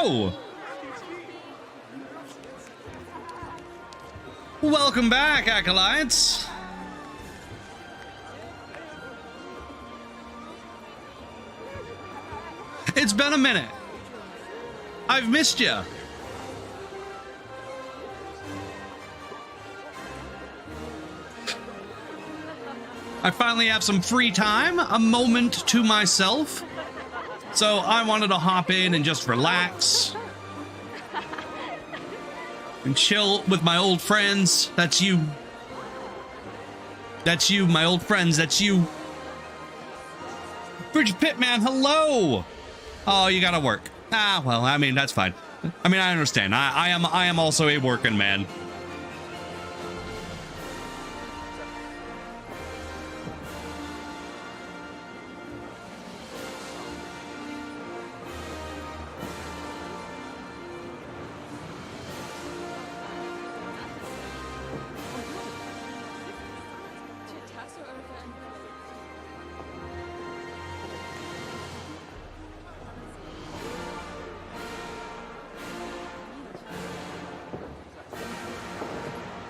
Hello! Welcome back, Acolytes! It's been a minute. I've missed you. I finally have some free time, a moment to myself. So I wanted to hop in and just relax. And chill with my old friends. That's you. That's you, my old friends. That's you. Bridge Pitman, hello! Oh, you gotta work. Ah, well, I mean, that's fine. I mean, I understand. I am also a working man.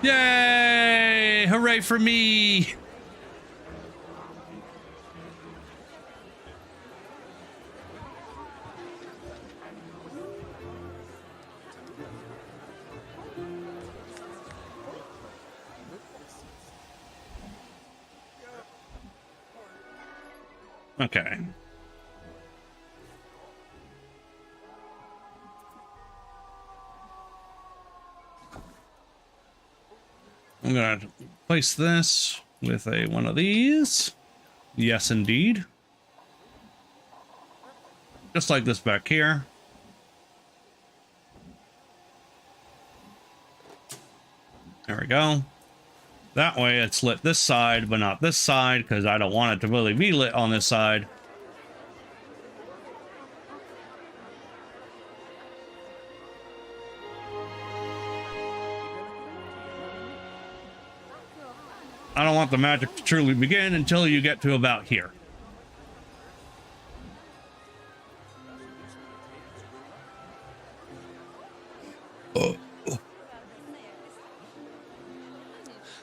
Yay! Hooray for me! Okay. I'm gonna place this with one of these. Yes, indeed. Just like this back here. There we go. That way it's lit this side, but not this side, because I don't want it to really be lit on this side. I don't want the magic to truly begin until you get to about here.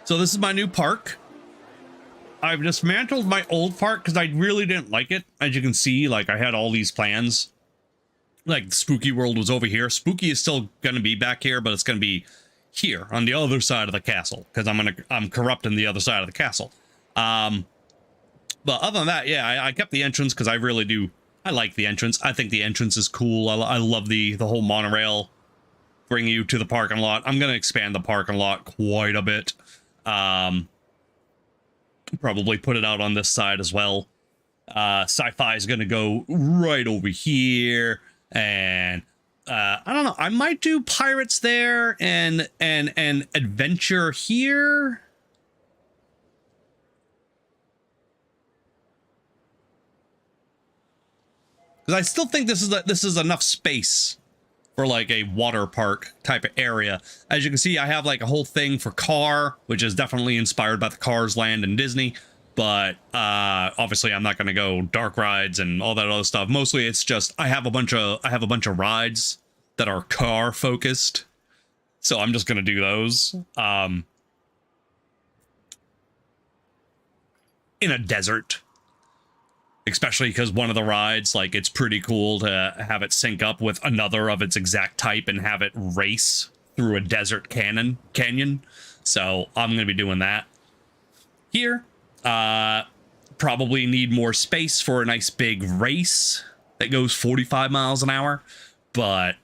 So this is my new park. I've dismantled my old park because I really didn't like it. As you can see, like I had all these plans. Like Spooky World was over here. Spooky is still going to be back here, but it's going to be here on the other side of the castle because I'm corrupting the other side of the castle. But other than that, yeah, I kept the entrance because I really do. I like the entrance. I think the entrance is cool. I love the whole monorail bringing you to the parking lot. I'm going to expand the parking lot quite a bit. Probably put it out on this side as well. Sci-fi is going to go right over here, and I don't know. I might do pirates there and adventure here. Because I still think this is enough space for like a water park type of area. As you can see, I have like a whole thing for car, which is definitely inspired by the Cars Land in Disney. But obviously I'm not going to go dark rides and all that other stuff. Mostly it's just I have a bunch of rides that are car focused. So I'm just going to do those in a desert. Especially because one of the rides, like, it's pretty cool to have it sync up with another of its exact type and have it race through a desert canyon. So I'm going to be doing that here. Probably need more space for a nice big race that goes 45 miles an hour. But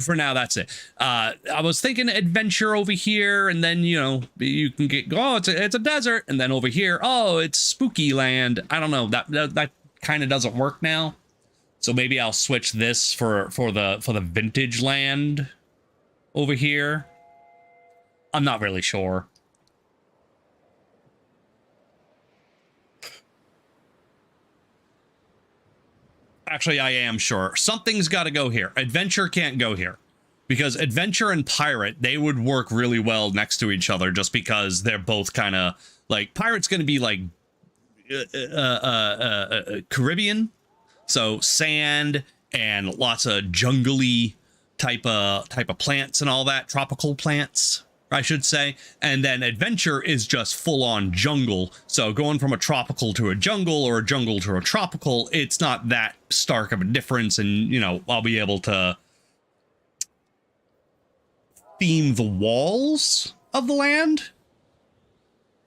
for now, that's it. I was thinking adventure over here, and then, you know, you can get, oh, it's a desert, and then over here, oh, it's spooky land. I don't know, that kind of doesn't work now. So maybe I'll switch this for the vintage land over here. I'm not really sure. Actually, I am sure. Something's got to go here. Adventure can't go here. Because Adventure and Pirate, they would work really well next to each other just because they're both kind of... Like, Pirate's going to be like... Caribbean. So, sand and lots of jungly type of plants and all that, tropical plants, I should say. And then adventure is just full on jungle. So going from a tropical to a jungle or a jungle to a tropical, it's not that stark of a difference. And, you know, I'll be able to theme the walls of the land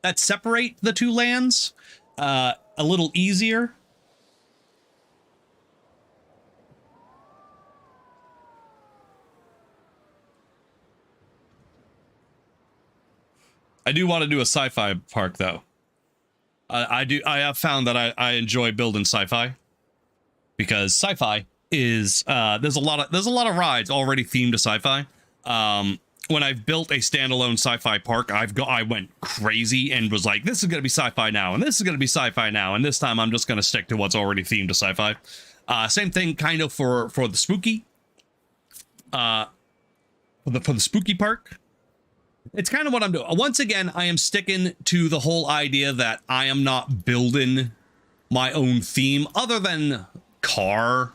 that separate the two lands a little easier. I do want to do a sci-fi park, though. I have found that I enjoy building sci-fi because sci-fi is there's a lot of rides already themed to sci-fi. When I've built a standalone sci-fi park, I went crazy and was like, this is gonna be sci-fi now, and this is gonna be sci-fi now, and this time I'm just gonna stick to what's already themed to sci-fi. Same thing, kind of for the spooky, for the spooky park. It's kind of what I'm doing. Once again, I am sticking to the whole idea that I am not building my own theme other than car.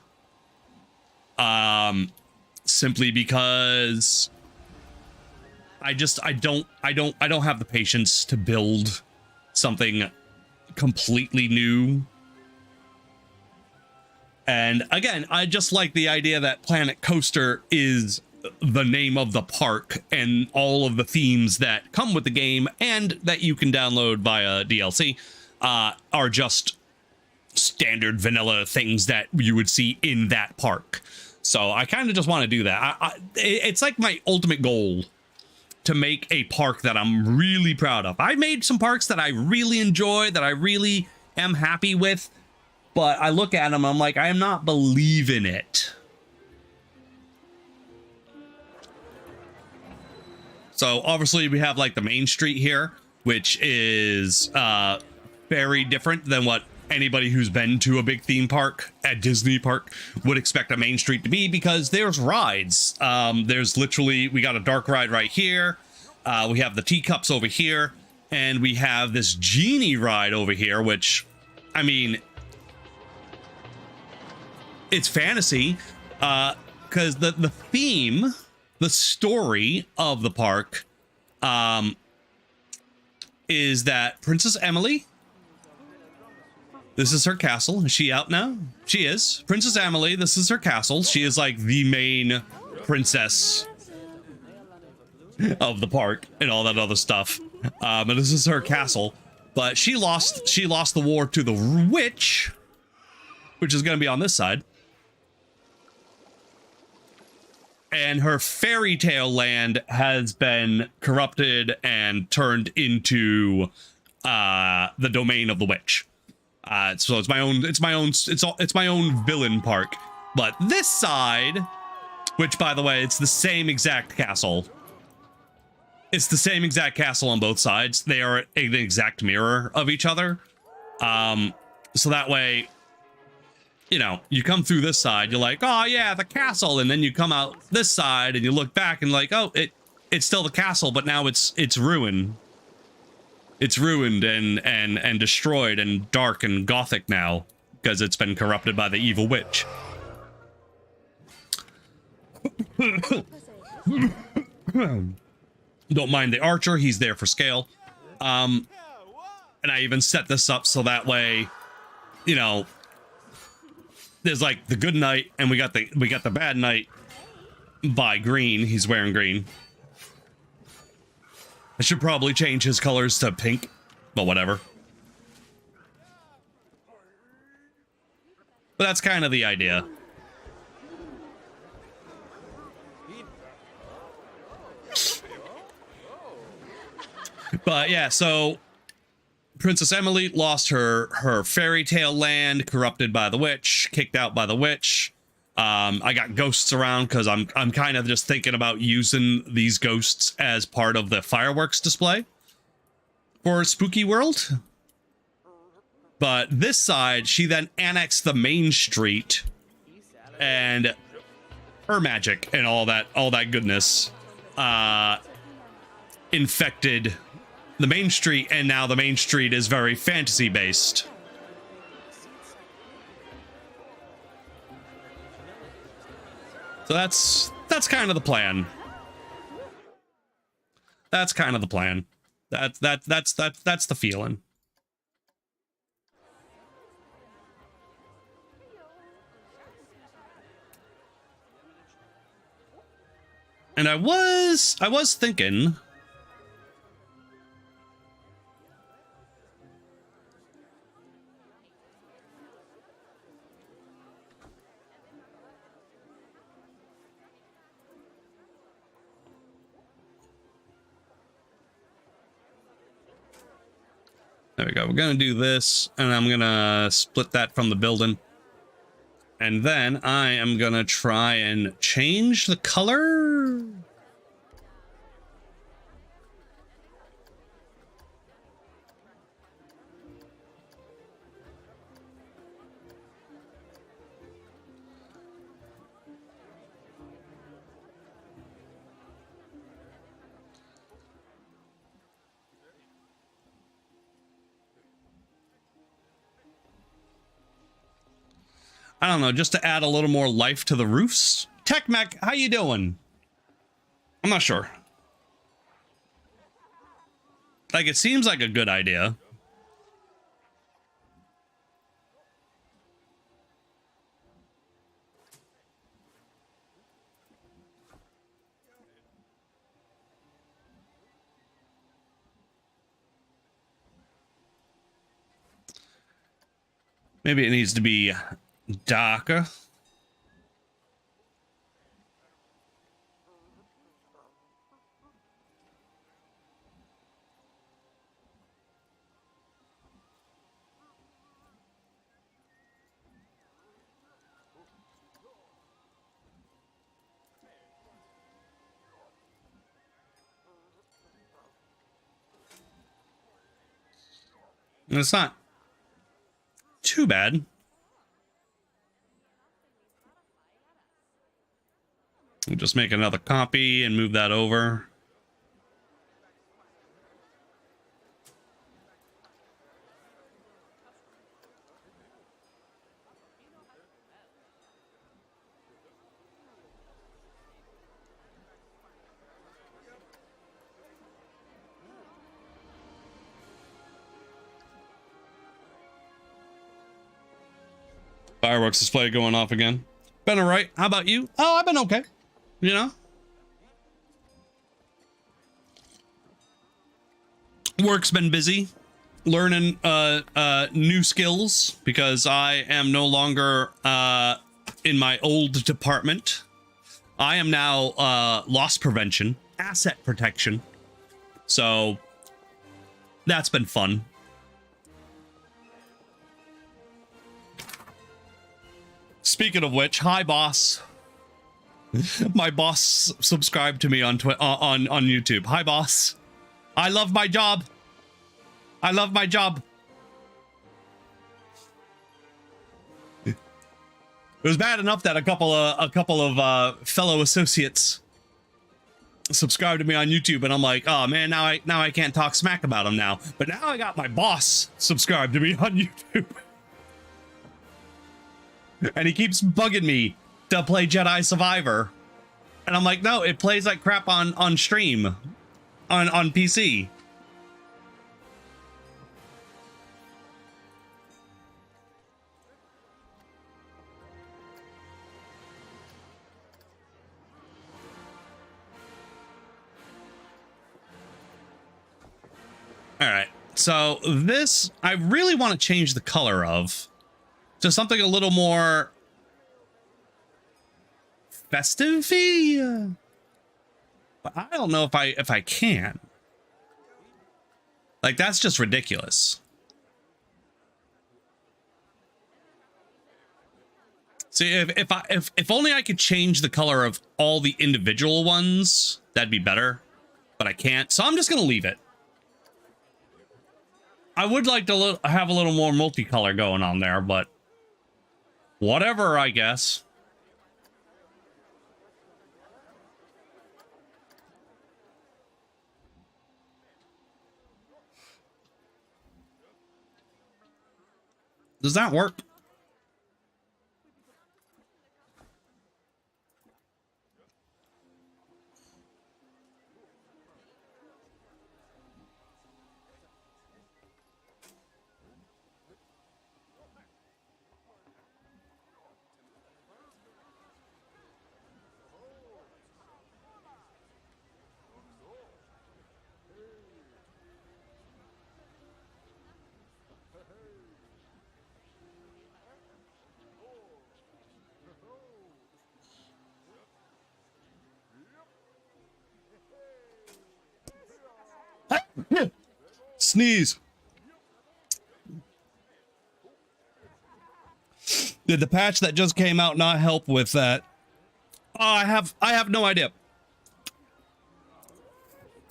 Simply because I don't have the patience to build something completely new. And again, I just like the idea that Planet Coaster is the name of the park and all of the themes that come with the game and that you can download via DLC are just standard vanilla things that you would see in that park. So I kind of just want to do that. It's like my ultimate goal to make a park that I'm really proud of. I made some parks that I really enjoy, that I really am happy with, but I look at them, I'm like, I am not believing it. So obviously we have like the main street here, which is very different than what anybody who's been to a big theme park at Disney Park would expect a main street to be, because there's rides. There's literally, we got a dark ride right here. We have the teacups over here, and we have this genie ride over here, which, I mean, it's fantasy, because the theme, the story of the park is that Princess Emily, this is her castle. Is she out now? She is. Princess Emily, this is her castle. She is like the main princess of the park and all that other stuff. And this is her castle. But she lost the war to the witch, which is going to be on this side. And her fairy tale land has been corrupted and turned into the domain of the witch. So it's my own villain park. But this side, which by the way, it's the same exact castle. It's the same exact castle on both sides. They are an exact mirror of each other. So that way, you know, you come through this side, you're like, oh yeah, the castle, and then you come out this side and you look back and like, oh, it's still the castle, but now it's ruined. It's ruined and destroyed and dark and gothic now because it's been corrupted by the evil witch. Don't mind the archer, he's there for scale. And I even set this up so that way, you know, there's like the good knight and we got the bad knight by green. He's wearing green. I should probably change his colors to pink, but whatever. But that's kind of the idea. But yeah, so Princess Emily lost her fairy tale land, corrupted by the witch, kicked out by the witch. I got ghosts around because I'm kind of just thinking about using these ghosts as part of the fireworks display for Spooky World. But this side, she then annexed the main street and her magic and all that goodness infected the main street, and now the main street is very fantasy based. So that's kind of the plan. That's kind of the plan. That's the feeling. And I was thinking, there we go. We're gonna do this, and I'm gonna split that from the building. And then I am gonna try and change the color. I don't know, just to add a little more life to the roofs. TechMech, how you doing? I'm not sure. Like, it seems like a good idea. Maybe it needs to be darker. And it's not too bad. We'll just make another copy and move that over. Fireworks display going off again. Been all right. How about you? Oh, I've been okay. You know? Work's been busy. Learning new skills because I am no longer in my old department. I am now loss prevention, asset protection. So that's been fun. Speaking of which, hi boss. My boss subscribed to me on YouTube. Hi boss. I love my job. I love my job. It was bad enough that a couple of fellow associates subscribed to me on YouTube, and I'm like, oh man, now I can't talk smack about them now. But now I got my boss subscribed to me on YouTube. And he keeps bugging me to play Jedi Survivor. And I'm like, no, it plays like crap on stream. On PC. All right. So this, I really want to change the color of to something a little more festive-y. But I don't know if I can. Like, that's just ridiculous. See, if only I could change the color of all the individual ones, that'd be better. But I can't, so I'm just gonna leave it. I would like to have a little more multicolor going on there, but whatever, I guess. Does that work? sneeze. Did the patch that just came out not help with that? Oh, I have no idea.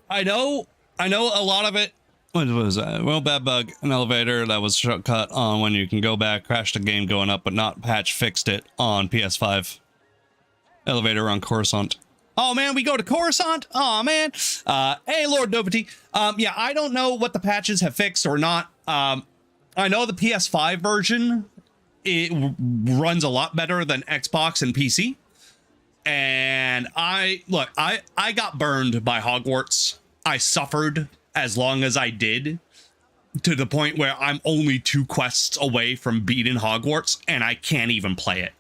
I know a lot of it. What was that? Well, bad bug, an elevator that was shortcut on when you can go back, crashed the game going up, but not patch fixed it on PS5. Elevator on Coruscant. Oh man, we go to Coruscant. Oh man. Hey, Lord Novity. Yeah, I don't know what the patches have fixed or not. I know the PS5 version, it runs a lot better than Xbox and PC. And I got burned by Hogwarts. I suffered as long as I did, to the point where I'm only 2 quests away from beating Hogwarts and I can't even play it.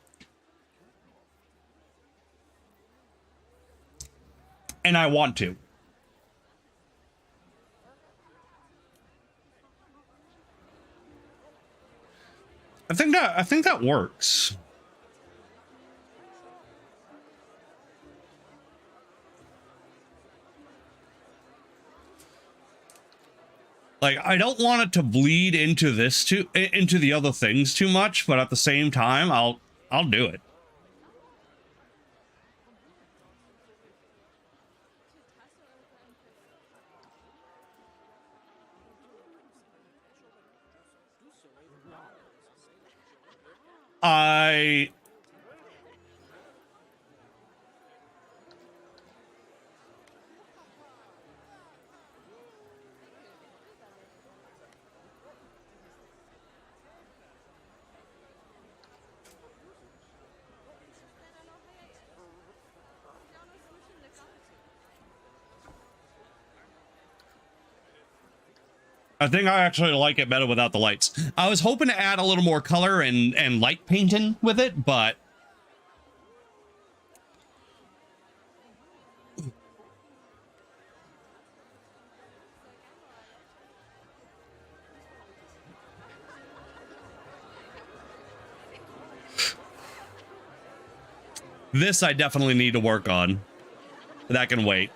And I want to. I think that works. Like, I don't want it to bleed into into the other things too much, but at the same time, I'll do it. I think I actually like it better without the lights. I was hoping to add a little more color and light painting with it, but this I definitely need to work on. That can wait.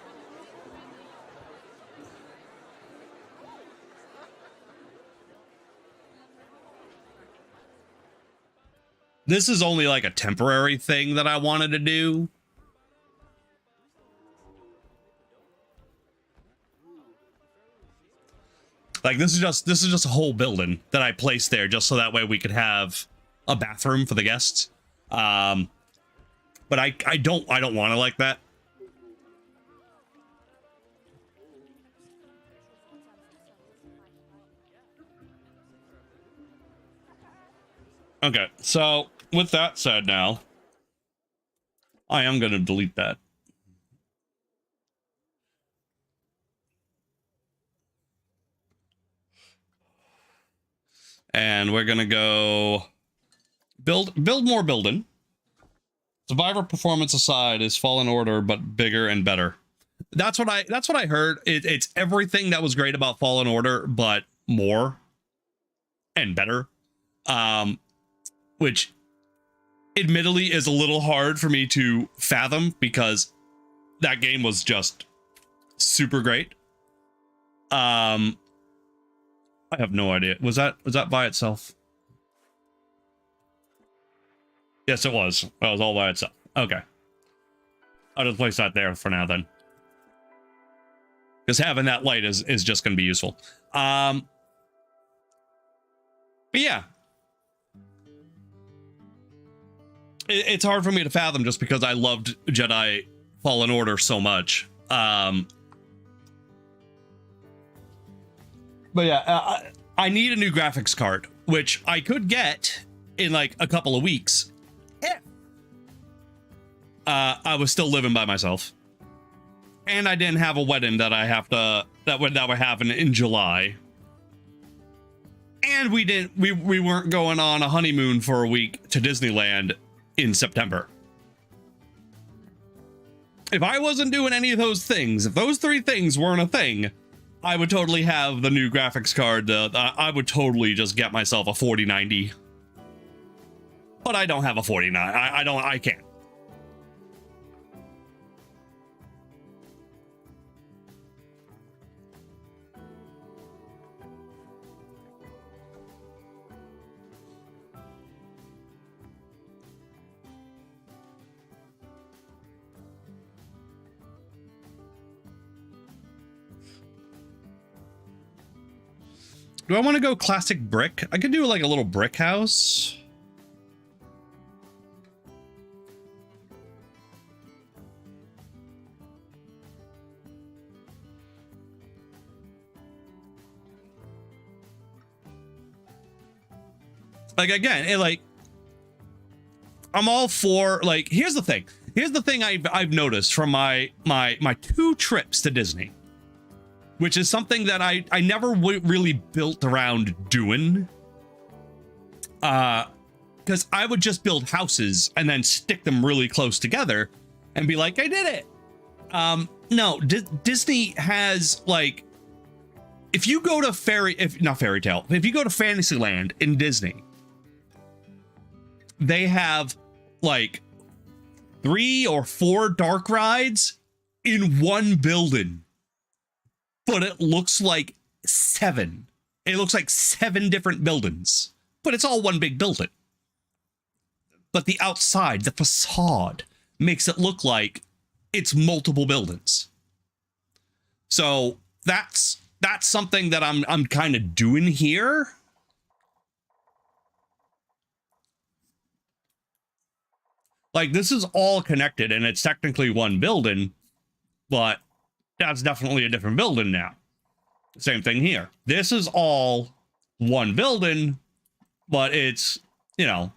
This is only like a temporary thing that I wanted to do. Like, this is just a whole building that I placed there just so that way we could have a bathroom for the guests. But I don't want to like that. Okay, so with that said, now I am going to delete that. And we're going to go build more building. Survivor performance aside is Fallen Order, but bigger and better. That's what I heard. It's everything that was great about Fallen Order, but more and better. Which admittedly is a little hard for me to fathom because that game was just super great. I have no idea. Was that by itself? Yes, it was. That was all by itself. Okay. I'll just place that there for now then. Because having that light is just going to be useful. But yeah. It's hard for me to fathom just because I loved Jedi Fallen Order so much. But yeah, I need a new graphics card, which I could get in like a couple of weeks. If I was still living by myself. And I didn't have a wedding that we're having in July. And we weren't going on a honeymoon for a week to Disneyland in September. If I wasn't doing any of those things, if those 3 things weren't a thing, I would totally have the new graphics card. I would totally just get myself a 4090. But I don't have a 49. I can't. Do I want to go classic brick? I could do like a little brick house. Like, again, I'm all for, like, here's the thing I've noticed from my 2 trips to Disney, which is something that I never really built around doing, because I would just build houses and then stick them really close together and be like, I did it. No, Disney has, like, if you go to if you go to Fantasyland in Disney, they have like 3 or 4 dark rides in one building, but it looks like 7. It looks like 7 different buildings, but it's all one big building. But the outside, the facade, makes it look like it's multiple buildings. So that's something that I'm kind of doing here. Like, this is all connected and it's technically one building, but that's definitely a different building now. Same thing here. This is all one building, but it's, no,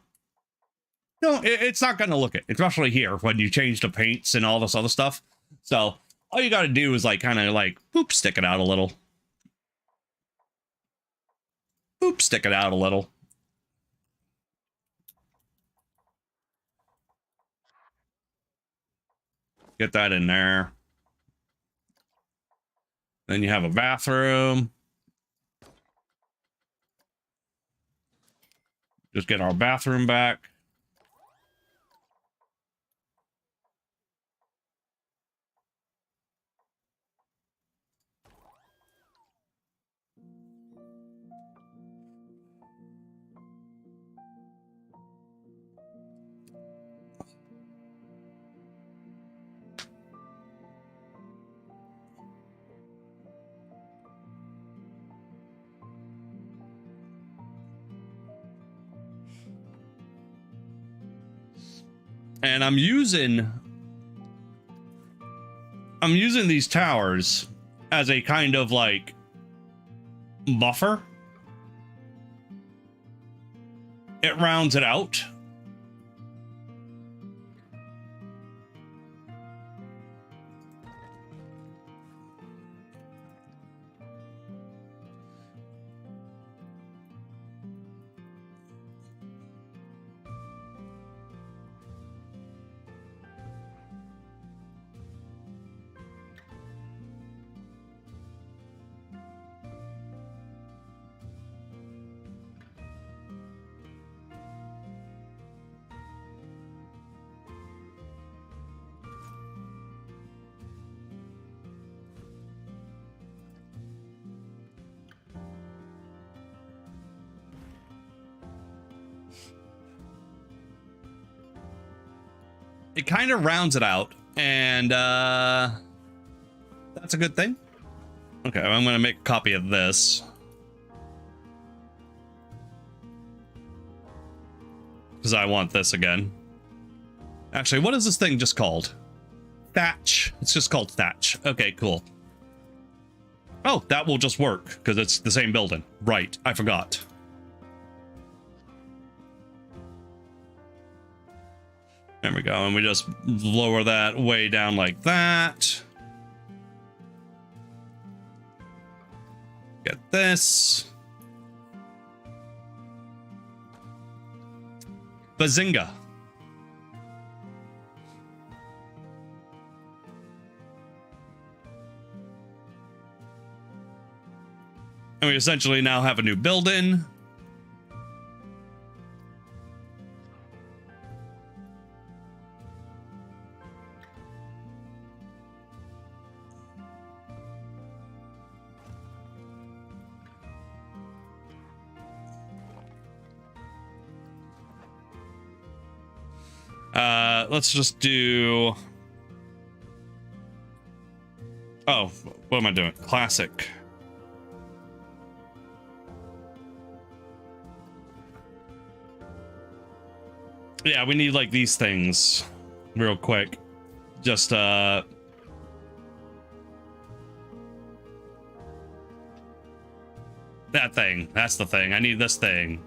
it's not going to look it, especially here when you change the paints and all this other stuff. So all you got to do is like kind of like, boop, stick it out a little. Boop, stick it out a little. Get that in there. Then you have a bathroom. Just get our bathroom back. And I'm using these towers as a kind of like buffer. It rounds it out. It kind of rounds it out, and that's a good thing. Okay, I'm going to make a copy of this, because I want this again. Actually, what is this thing just called? Thatch. It's just called Thatch. Okay, cool. Oh, that will just work, because it's the same building. Right, I forgot. There we go, and we just lower that way down like that. Get this. Bazinga. And we essentially now have a new building. Let's just do... Oh, what am I doing? Classic. Yeah, we need like these things real quick. Just that thing. That's the thing. I need this thing.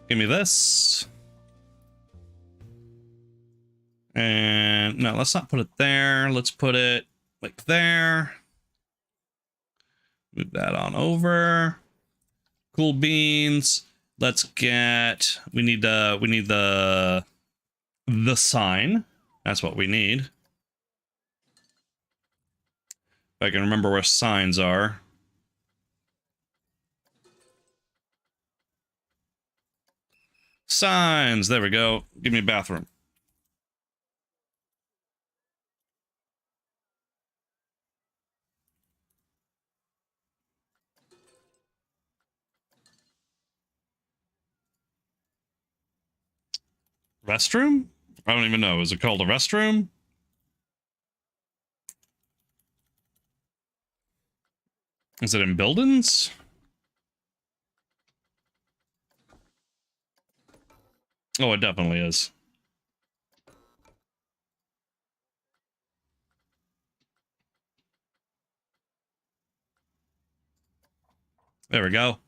Give me this. And no, let's not put it there. Let's put it like there. Move that on over. Cool beans. Let's get, we need the sign. That's what we need. If I can remember where signs are. Signs. There we go. Give me a bathroom. Restroom? I don't even know. Is it called a restroom? Is it in buildings? Oh, it definitely is. There we go.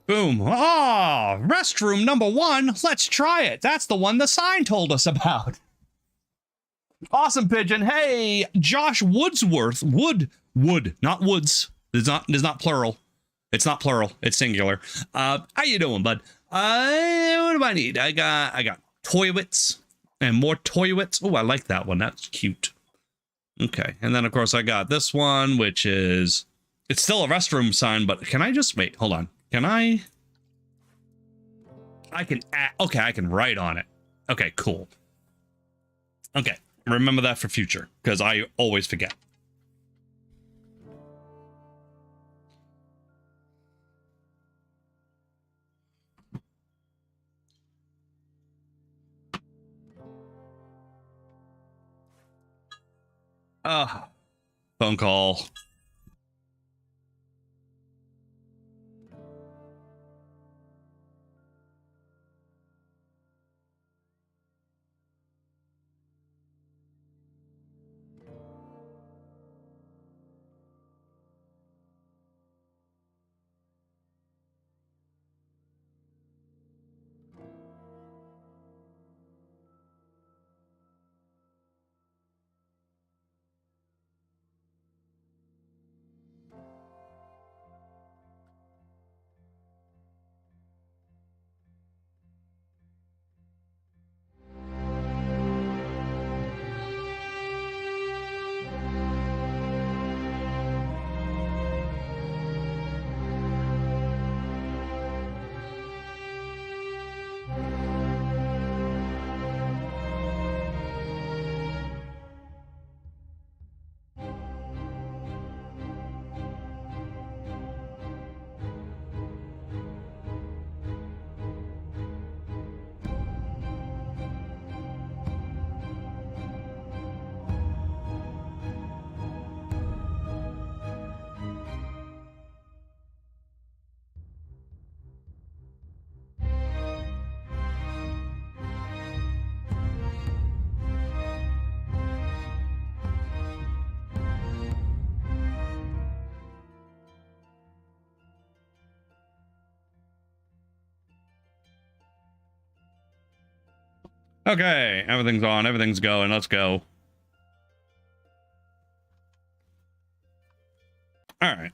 Boom. Ah, restroom number 1. Let's try it. That's the one the sign told us about. Awesome, Pigeon. Hey, Josh Woodsworth. Wood, not Woods. It's not plural. It's not plural. It's singular. How you doing, bud? What do I need? I got toilets and more toilets. Oh, I like that one. That's cute. Okay, and then of course I got this one, which is, it's still a restroom sign, but can I just wait? Hold on. Can I can add, okay, I can write on it. Okay, cool. Okay, remember that for future, because I always forget. Phone call. Okay, everything's on, everything's going, let's go. All right,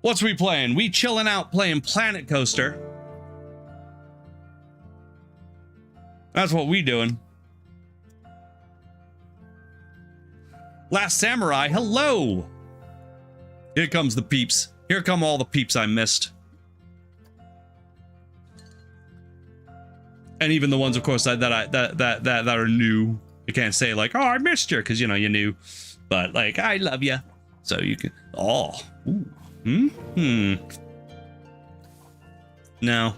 What's we playing? We chilling out playing Planet Coaster. That's what we doing. Last Samurai, hello. Here comes the peeps. Here come all the peeps I missed. And even the ones, of course, that are new. You can't say like, oh, I missed you, because you know you knew. But like, I love you. So you can. Oh. Ooh. No.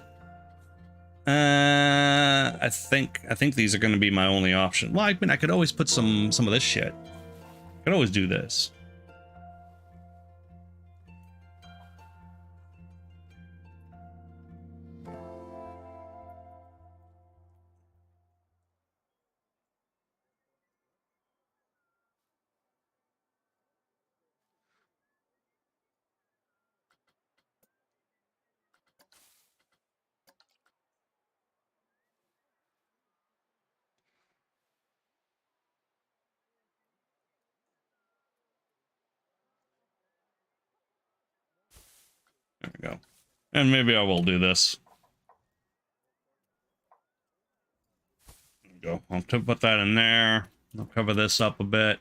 I think these are going to be my only option. Well, I mean, I could always put some of this shit. I could always do this. There we go. And maybe I will do this. There we go. I'll put that in there. I'll cover this up a bit.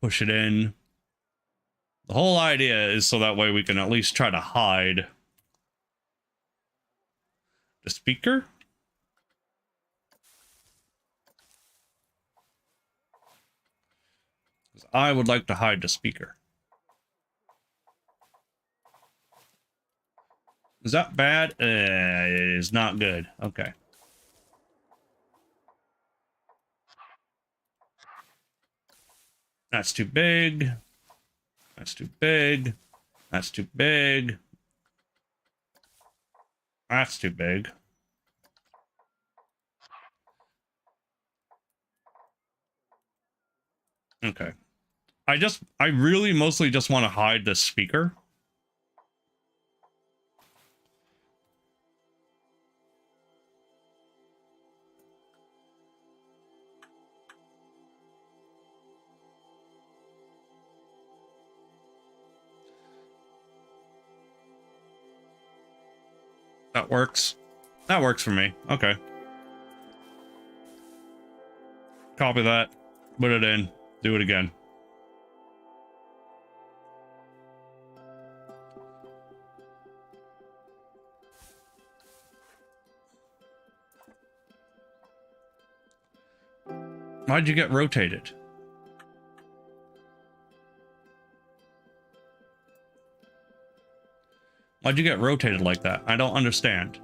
Push it in. The whole idea is so that way we can at least try to hide the speaker. I would like to hide the speaker. Is that bad? It is not good. Okay. That's too big. That's too big. That's too big. That's too big. Okay. I really mostly just want to hide the speaker. That works. That works for me. Okay. Copy that. Put it in. Do it again. Why'd you get rotated? Why'd you get rotated like that? I don't understand.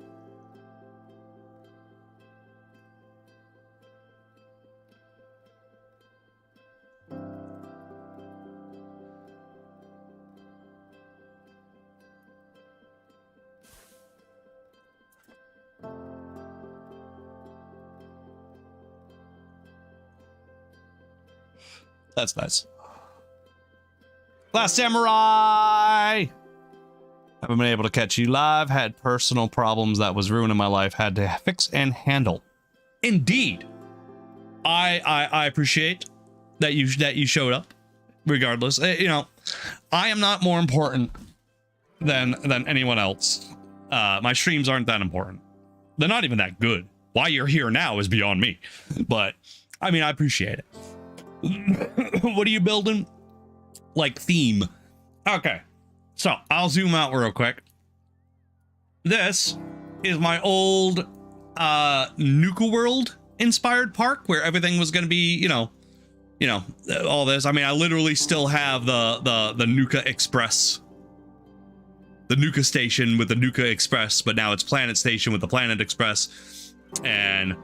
That's nice. Last Samurai! Haven't been able to catch you live. Had personal problems that was ruining my life. Had to fix and handle. Indeed. I appreciate that you showed up. Regardless, you know, I am not more important than anyone else. My streams aren't that important. They're not even that good. Why you're here now is beyond me. But I mean, I appreciate it. What are you building? Like theme. Okay. So I'll zoom out real quick. This is my old Nuka World inspired park where everything was going to be, you know, all this. I mean, I literally still have the Nuka Express, the Nuka Station with the Nuka Express, but now it's Planet Station with the Planet Express, and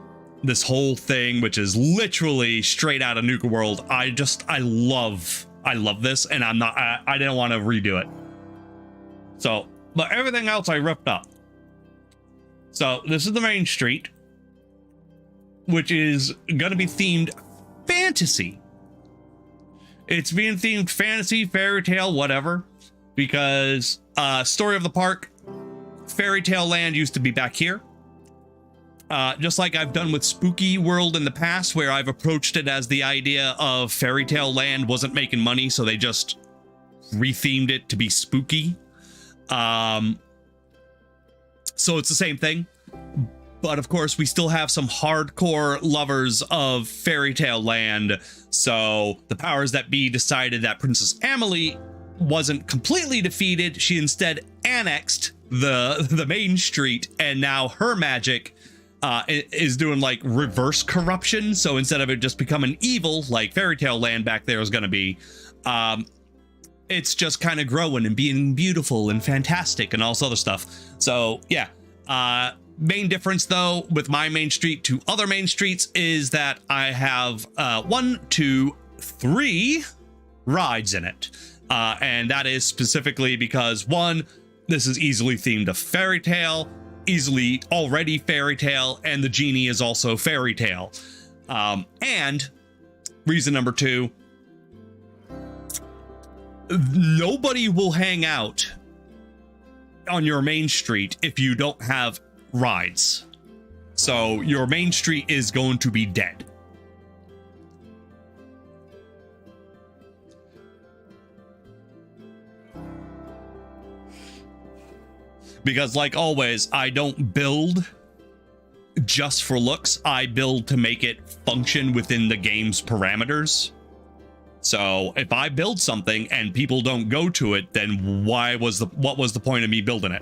this whole thing, which is literally straight out of Nuka World. I love this, and I didn't want to redo it. So, but everything else I ripped up. So this is the main street, which is going to be themed fantasy. It's being themed fantasy, fairy tale, whatever, because story of the park, Fairy Tale Land used to be back here. Just like I've done with Spooky World in the past, where I've approached it as the idea of Fairy Tale Land wasn't making money, so they just rethemed it to be spooky. So it's the same thing. But of course, we still have some hardcore lovers of Fairy Tale Land. So the powers that be decided that Princess Amelie wasn't completely defeated. She instead annexed the main street, and now her magic is doing like reverse corruption. So instead of it just becoming evil like Fairy Tale Land back there is going to be, it's just kind of growing and being beautiful and fantastic and all this other stuff. So yeah, main difference though with my main street to other main streets is that I have 1, 2, 3 rides in it. And that is specifically because, one, this is easily themed to fairy tale, easily already fairy tale, and the genie is also fairy tale. And reason number 2, nobody will hang out on your main street if you don't have rides. So your main street is going to be dead. Because like always, I don't build just for looks. I build to make it function within the game's parameters. So if I build something and people don't go to it, then what was the point of me building it?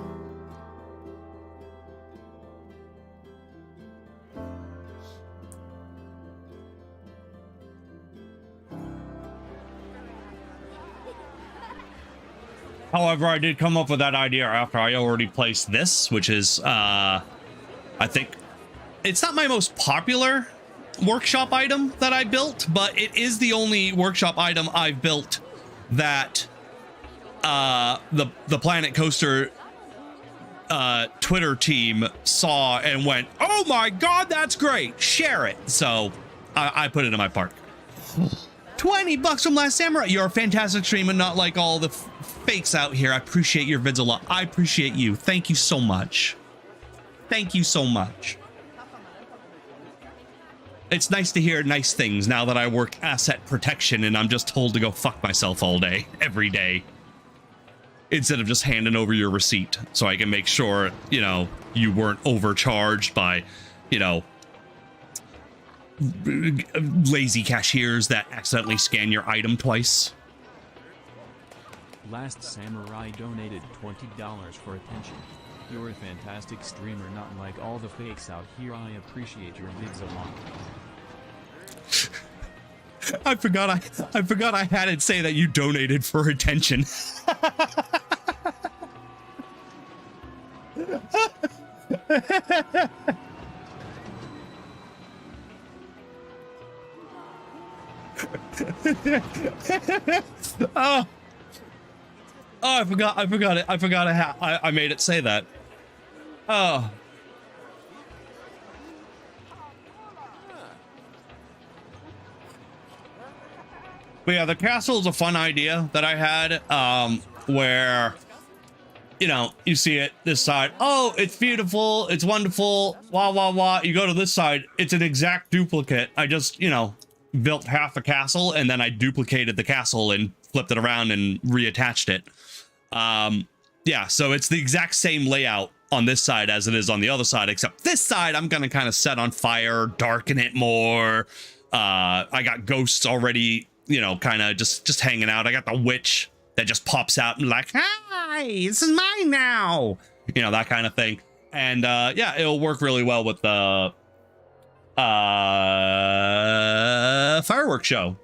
However, I did come up with that idea after I already placed this, which is, I think, it's not my most popular workshop item that I built, but it is the only workshop item I've built that the Planet Coaster Twitter team saw and went, "Oh my God, that's great! Share it!" So I put it in my park. $20 from Last Samurai. You're a fantastic streamer, not like all the fakes out here. I appreciate your vids a lot. I appreciate you. Thank you so much. Thank you so much. It's nice to hear nice things now that I work asset protection and I'm just told to go fuck myself all day, every day. Instead of just handing over your receipt so I can make sure, you know, you weren't overcharged by, you know, lazy cashiers that accidentally scan your item twice. Last Samurai donated $20 for attention. You're a fantastic streamer, not like all the fakes out here. I appreciate your vids a lot. I forgot I had it say that you donated for attention. Oh, I forgot it. I made it say that. Oh. But yeah, the castle is a fun idea that I had, where, you know, you see it this side. Oh, it's beautiful. It's wonderful. Wah, wah, wah. You go to this side. It's an exact duplicate. I just, you know, built half the castle and then I duplicated the castle and flipped it around and reattached it. Yeah, so it's the exact same layout on this side as it is on the other side, except this side I'm gonna kind of set on fire, darken it more. I got ghosts already, you know, kind of just hanging out. I got the witch that just pops out and like, hi, this is mine now, you know, that kind of thing. And yeah, it'll work really well with the fireworks show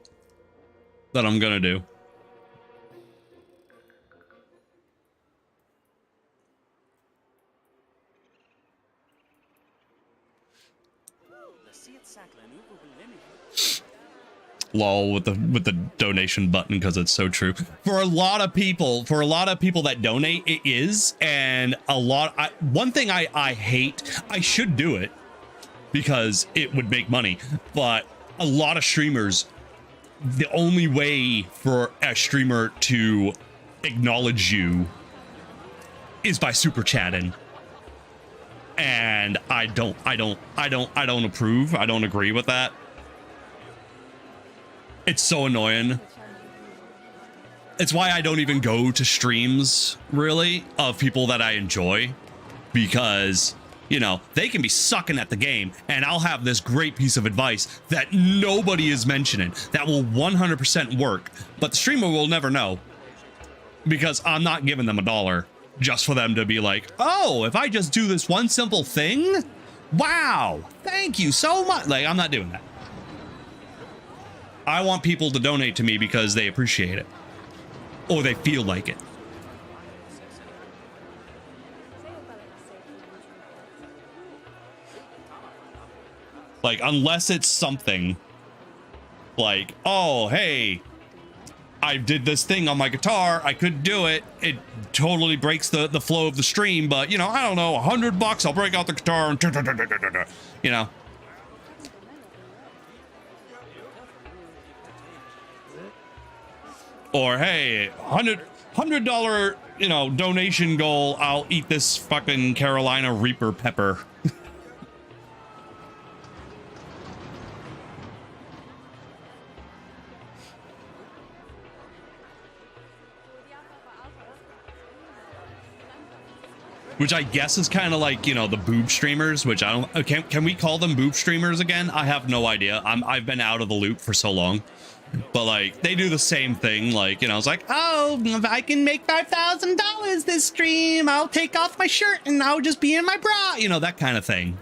that I'm gonna do. Lol with the donation button, because it's so true for a lot of people that donate. It is. And one thing I hate, I should do it because it would make money, but a lot of streamers, the only way for a streamer to acknowledge you is by super chatting, and I don't approve. I don't agree with that. It's so annoying. It's why I don't even go to streams, really, of people that I enjoy, because, you know, they can be sucking at the game, and I'll have this great piece of advice that nobody is mentioning that will 100% work, but the streamer will never know, because I'm not giving them $1 just for them to be like, oh, if I just do this one simple thing, wow, thank you so much. Like, I'm not doing that. I want people to donate to me because they appreciate it. Or they feel like it. Like, unless it's something like, oh, hey, I did this thing on my guitar, I could do it, it totally breaks the flow of the stream, but, you know, I don't know, $100, I'll break out the guitar and, you know. Or, hey, $100, you know, donation goal, I'll eat this fucking Carolina Reaper pepper. Which I guess is kind of like, you know, the boob streamers, which I don't, can we call them boob streamers again? I have no idea. I've been out of the loop for so long. But like, they do the same thing. Like, you know, it's like, oh, if I can make $5,000 this stream, I'll take off my shirt and I'll just be in my bra, you know, that kind of thing.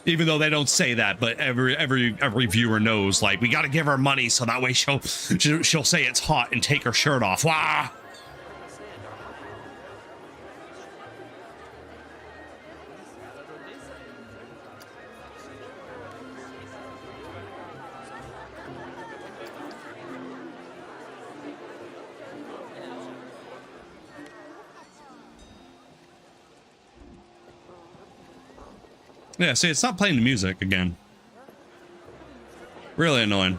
Even though they don't say that, but every viewer knows, like, we got to give her money so that way she'll say it's hot and take her shirt off. Wah! Yeah, see, it's not playing the music again. Really annoying.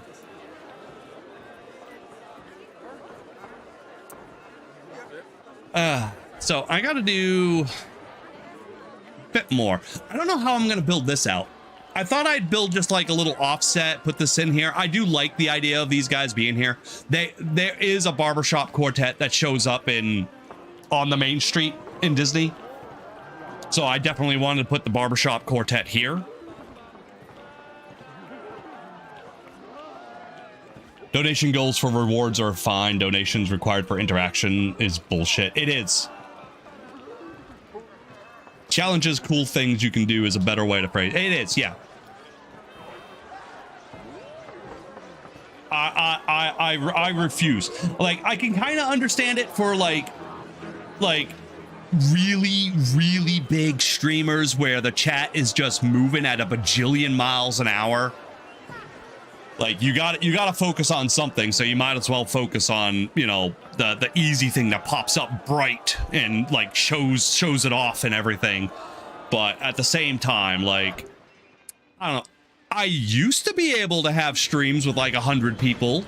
So I gotta do a bit more. I don't know how I'm gonna build this out. I thought I'd build just like a little offset, put this in here. I do like the idea of these guys being here. There is a barbershop quartet that shows up on the main street in Disney. So I definitely wanted to put the barbershop quartet here. Donation goals for rewards are fine. Donations required for interaction is bullshit. It is. Challenges, cool things you can do is a better way to phrase it. It is, yeah. I refuse. Like, I can kind of understand it for like really big streamers where the chat is just moving at a bajillion miles an hour. Like, you got to focus on something, so you might as well focus on, you know, the easy thing that pops up bright and like shows it off and everything. But at the same time, like, I don't know, I used to be able to have streams with like 100 people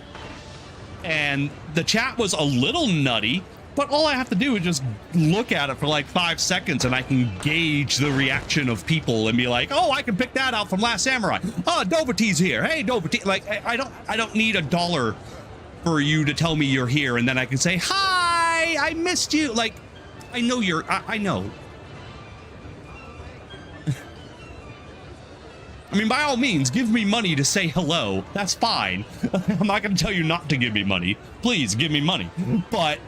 and the chat was a little nutty, but all I have to do is just look at it for like 5 seconds and I can gauge the reaction of people and be like, oh, I can pick that out from Last Samurai. Oh, Doverty's here. Hey, Doverty. Like, I don't need $1 for you to tell me you're here. And then I can say, hi, I missed you. Like, I know I know. I mean, by all means, give me money to say hello. That's fine. I'm not going to tell you not to give me money. Please give me money. But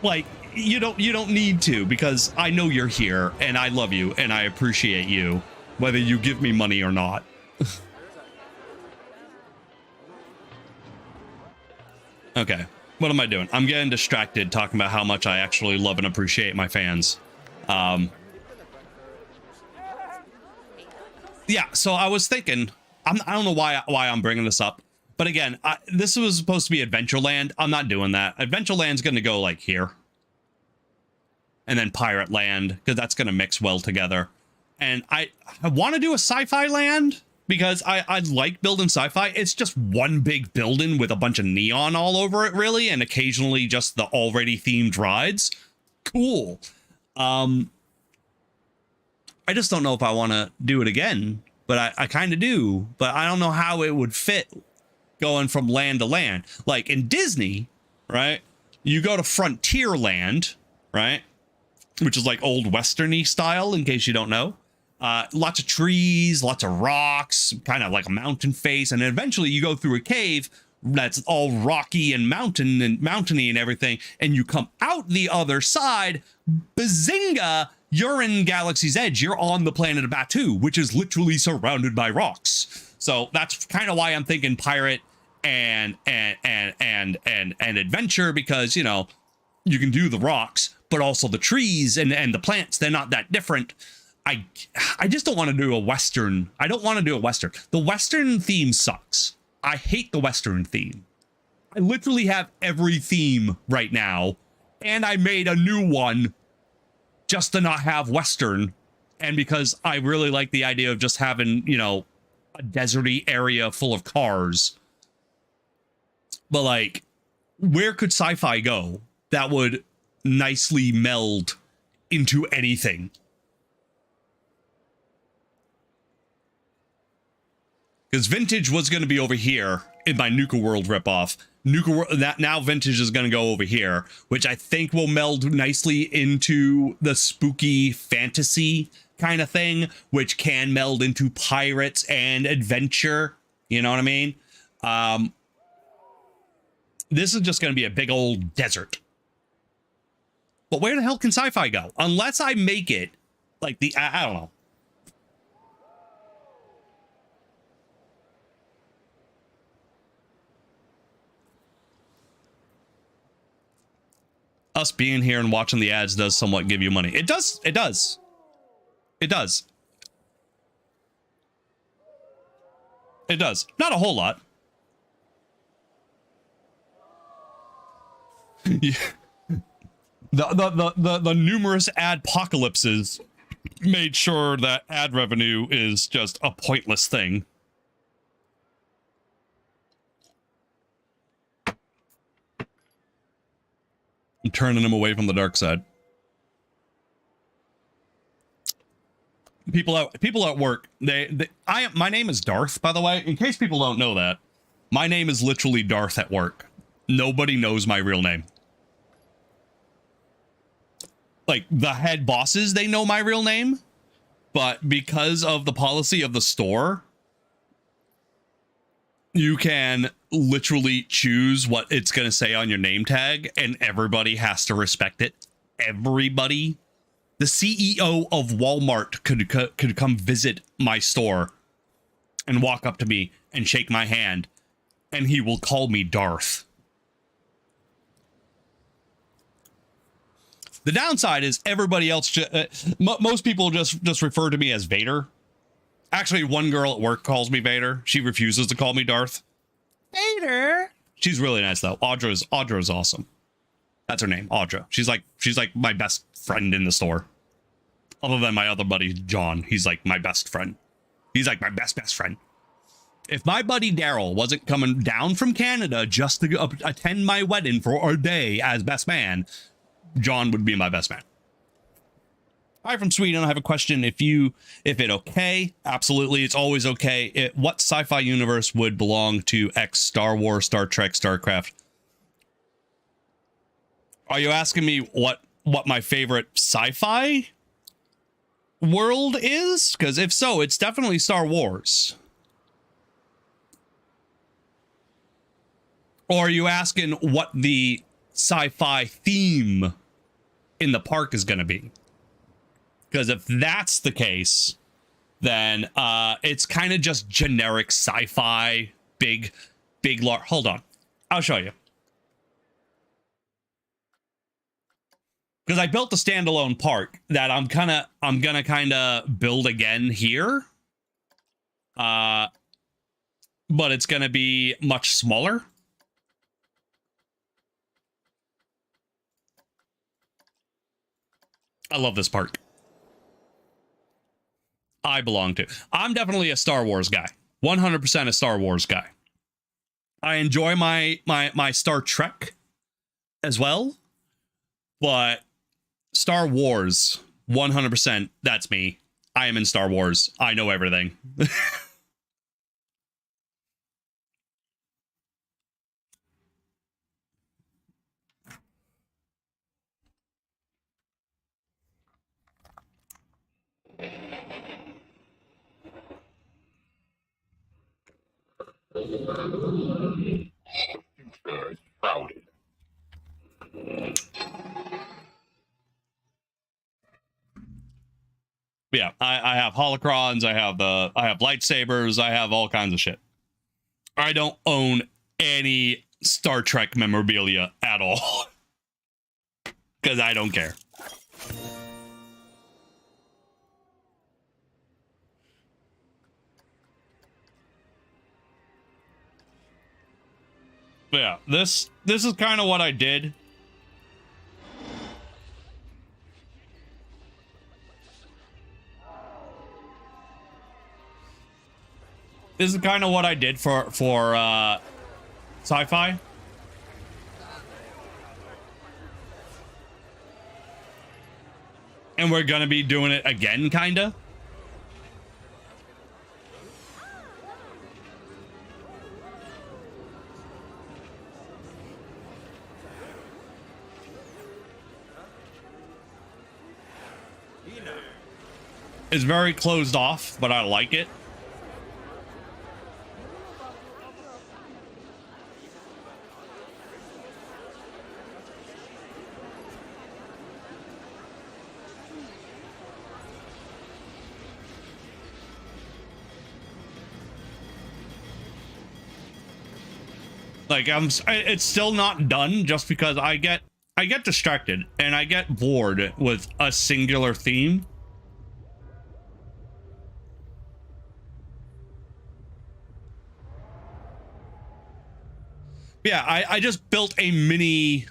like, you don't need to, because I know you're here and I love you and I appreciate you, whether you give me money or not. Okay, what am I doing? I'm getting distracted talking about how much I actually love and appreciate my fans. Yeah, so I was thinking, I don't know why I'm bringing this up, but again, this was supposed to be Adventureland. I'm not doing that. Adventureland's going to go like here. And then Pirate Land, because that's going to mix well together. And I want to do a sci-fi land, because I like building sci-fi. It's just one big building with a bunch of neon all over it, really, and occasionally just the already themed rides. Cool. I just don't know if I want to do it again, but I kind of do. But I don't know how it would fit going from land to land. Like in Disney, right? You go to Frontierland, right? Which is like old westerny style, in case you don't know. Lots of trees, lots of rocks, kind of like a mountain face, and then eventually you go through a cave that's all rocky and mountainy and everything, and you come out the other side. Bazinga! You're in Galaxy's Edge. You're on the planet of Batu, which is literally surrounded by rocks. So that's kind of why I'm thinking pirate and adventure, because you know you can do the rocks, but also the trees and the plants. They're not that different. I just don't want to do a Western. I don't want to do a Western. The Western theme sucks. I hate the Western theme. I literally have every theme right now, and I made a new one just to not have Western, and because I really like the idea of just having, you know, a deserty area full of cars. But like, where could sci-fi go that would nicely meld into anything? Because Vintage was going to be over here in my Nuka World ripoff. That now Vintage is going to go over here, which I think will meld nicely into the spooky fantasy kind of thing, which can meld into pirates and adventure. You know what I mean? This is just going to be a big old desert. But where the hell can sci-fi go? Unless I make it like I don't know. Us being here and watching the ads does somewhat give you money. It does. It does. It does. It does. Not a whole lot. Yeah. The numerous adpocalypses made sure that ad revenue is just a pointless thing. I'm turning him away from the dark side. People at work, my name is Darth, by the way, in case people don't know that. My name is literally Darth at work. Nobody knows my real name. Like, the head bosses, they know my real name, but because of the policy of the store, you can literally choose what it's going to say on your name tag, and everybody has to respect it. Everybody. The CEO of Walmart could come visit my store and walk up to me and shake my hand, and he will call me Darth. The downside is everybody else, most people just refer to me as Vader. Actually, one girl at work calls me Vader. She refuses to call me Darth. Vader. She's really nice though. Audra's awesome. That's her name, Audra. She's like my best friend in the store. Other than my other buddy John, he's like my best friend. He's like my best friend. If my buddy Daryl wasn't coming down from Canada just to attend my wedding for a day as best man, John would be my best man. Hi from Sweden. I have a question. If it okay? Absolutely. It's always okay. What sci-fi universe would belong to X? Star Wars, Star Trek, StarCraft? Are you asking me what my favorite sci-fi world is? Because if so, it's definitely Star Wars. Or are you asking what the sci-fi theme in the park is going to be? Because if that's the case, then it's kind of just generic sci-fi, big, large. Hold on, I'll show you. Because I built a standalone park that I'm gonna kind of build again here. But it's gonna be much smaller. I love this park. I'm definitely a Star Wars guy. 100% a Star Wars guy. I enjoy my Star Trek as well, but Star Wars, 100%, that's me. I am in Star Wars. I know everything. Yeah, I have holocrons, I have lightsabers, I have all kinds of shit. I don't own any Star Trek memorabilia at all. Because I don't care. But yeah, this is kind of what I did. This is kind of what I did for sci-fi. And we're gonna be doing it again, kinda. It's very closed off, but I like it. Like it's still not done just because I get distracted and I get bored with a singular theme. Yeah, I just built a mini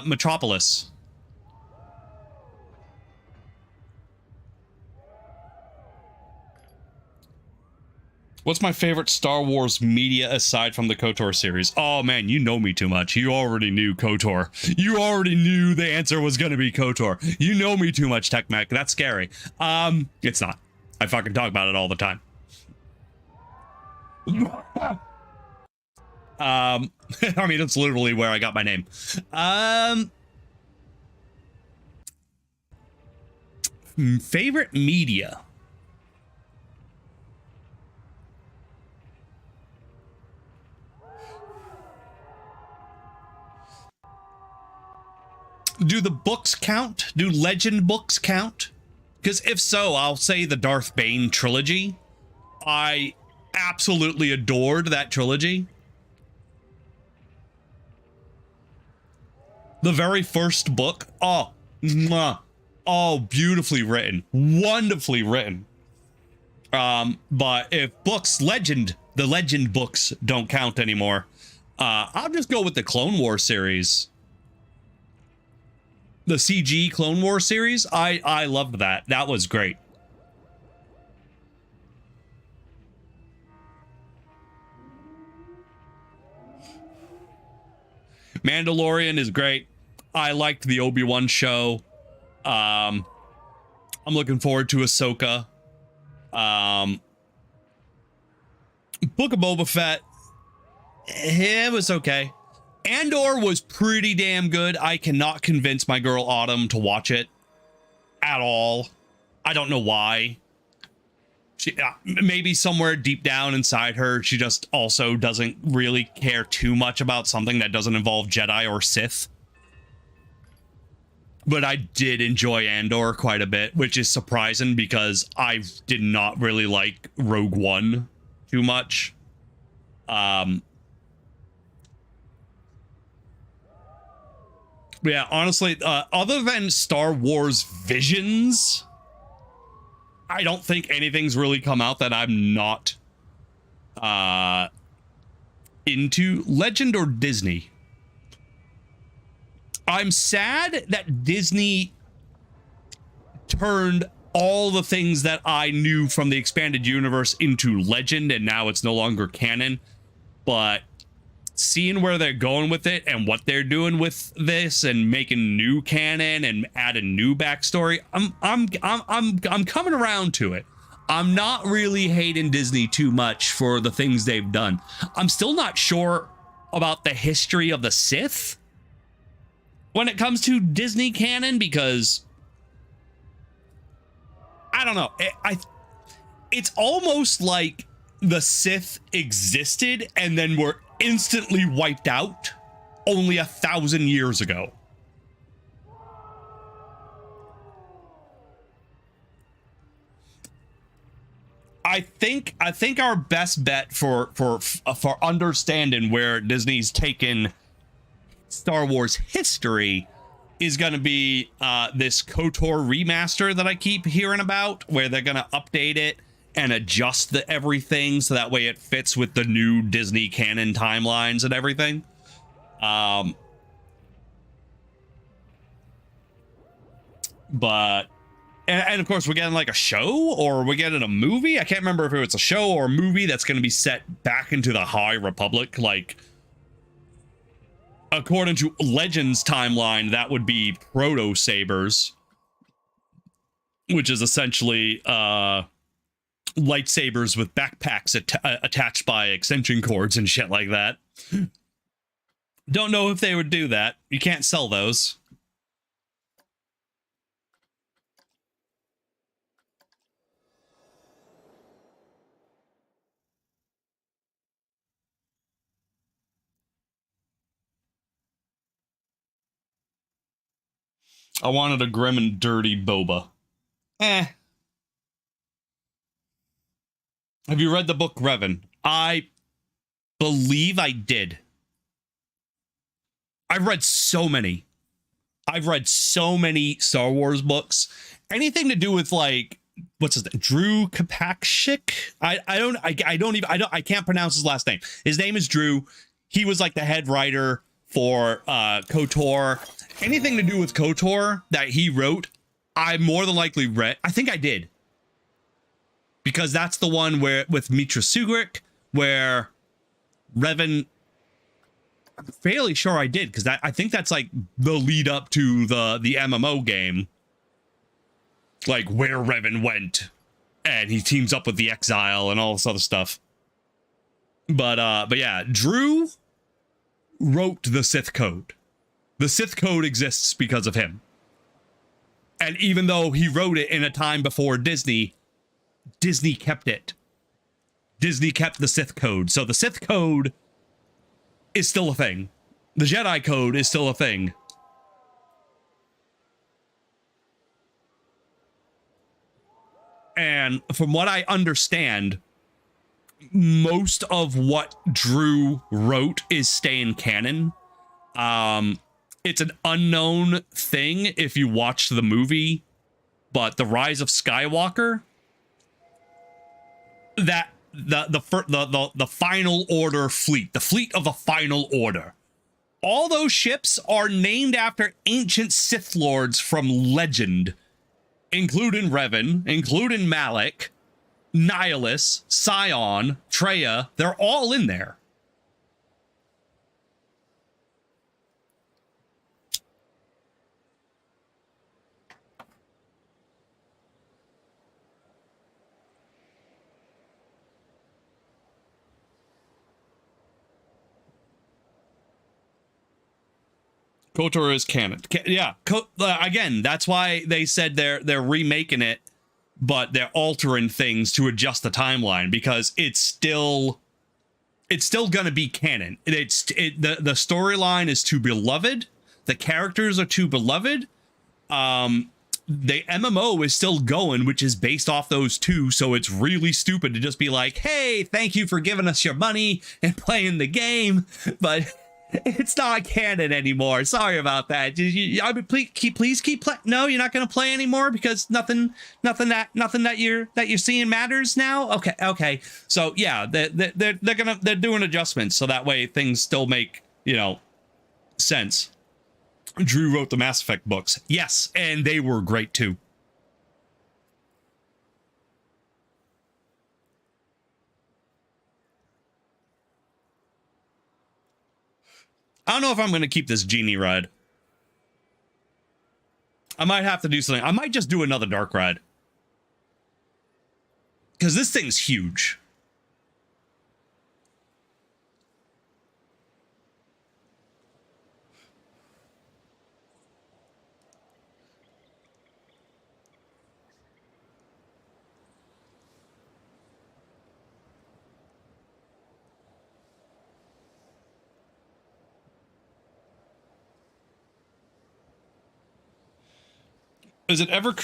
metropolis. What's my favorite Star Wars media aside from the KOTOR series? Oh man, you know me too much. You already knew KOTOR. You already knew the answer was gonna be KOTOR. You know me too much, TechMech. That's scary. It's not. I fucking talk about it all the time. I mean, it's literally where I got my name. Favorite media. Do the books count? Do legend books count? Because if so, I'll say the Darth Bane trilogy. I absolutely adored that trilogy. The very first book, oh, mwah, oh, beautifully written, wonderfully written. But if books, the legend books don't count anymore, I'll just go with the Clone Wars series. The CG Clone Wars series, I loved that. That was great. Mandalorian is great. I liked the Obi-Wan show. I'm looking forward to Ahsoka. Book of Boba Fett, it was okay. Andor was pretty damn good. I cannot convince my girl Autumn to watch it at all. I don't know why. She, maybe somewhere deep down inside her, she just also doesn't really care too much about something that doesn't involve Jedi or Sith. But I did enjoy Andor quite a bit, which is surprising because I did not really like Rogue One too much. Yeah, honestly, other than Star Wars Visions, I don't think anything's really come out that I'm not into. Legend or Disney? I'm sad that Disney turned all the things that I knew from the expanded universe into legend, and now it's no longer canon. But seeing where they're going with it and what they're doing with this and making new canon and adding new backstory, I'm coming around to it. I'm not really hating Disney too much for the things they've done. I'm still not sure about the history of the Sith when it comes to Disney canon, because I don't know. it's almost like the Sith existed and then were instantly wiped out only 1,000 years ago. I think our best bet for understanding where Disney's taken Star Wars history is going to be this KOTOR remaster that I keep hearing about, where they're going to update it and adjust everything so that way it fits with the new Disney canon timelines and everything. But and of course we're getting like a show, or we're getting a movie. I can't remember if it's a show or a movie that's going to be set back into the High Republic. Like, according to Legends timeline, that would be Proto Sabers, which is essentially lightsabers with backpacks attached by extension cords and shit like that. Don't know if they would do that. You can't sell those. I wanted a grim and dirty boba. Have you read the book Revan? I believe I did. I've read so many Star Wars books. Anything to do with, like, what's his name? Drew Kapakshik? I can't pronounce his last name. His name is Drew. He was like the head writer for KOTOR. Anything to do with KOTOR that he wrote, I more than likely read. I think I did. Because that's the one where with Mitra Sugrik, where Revan, I'm fairly sure I did, because I think that's like the lead up to the MMO game. Like where Revan went and he teams up with the Exile and all this other stuff. But yeah, Drew wrote the Sith Code. The Sith Code exists because of him. And even though he wrote it in a time before Disney kept it. Disney kept the Sith Code. So the Sith Code is still a thing. The Jedi Code is still a thing. And from what I understand, most of what Drew wrote is staying canon. It's an unknown thing if you watch the movie, but The Rise of Skywalker, that the Final Order fleet, the fleet of the Final Order, all those ships are named after ancient Sith Lords from legend, including Revan, including Malak, Nihilus, Scion, Traya. They're all in there. KOTOR is canon. Yeah, again, that's why they said they're remaking it, but they're altering things to adjust the timeline, because it's still gonna be canon. The storyline is too beloved. The characters are too beloved. The MMO is still going, which is based off those two, so it's really stupid to just be like, hey, thank you for giving us your money and playing the game, but it's not canon anymore. Sorry about that. I mean, please keep playing. No, you're not going to play anymore because nothing that you're seeing matters now. Okay. So yeah, they're doing adjustments so that way things still make, sense. Drew wrote the Mass Effect books, yes, and they were great too. I don't know if I'm going to keep this genie ride. I might have to do something. I might just do another dark ride. Because this thing's huge. is it ever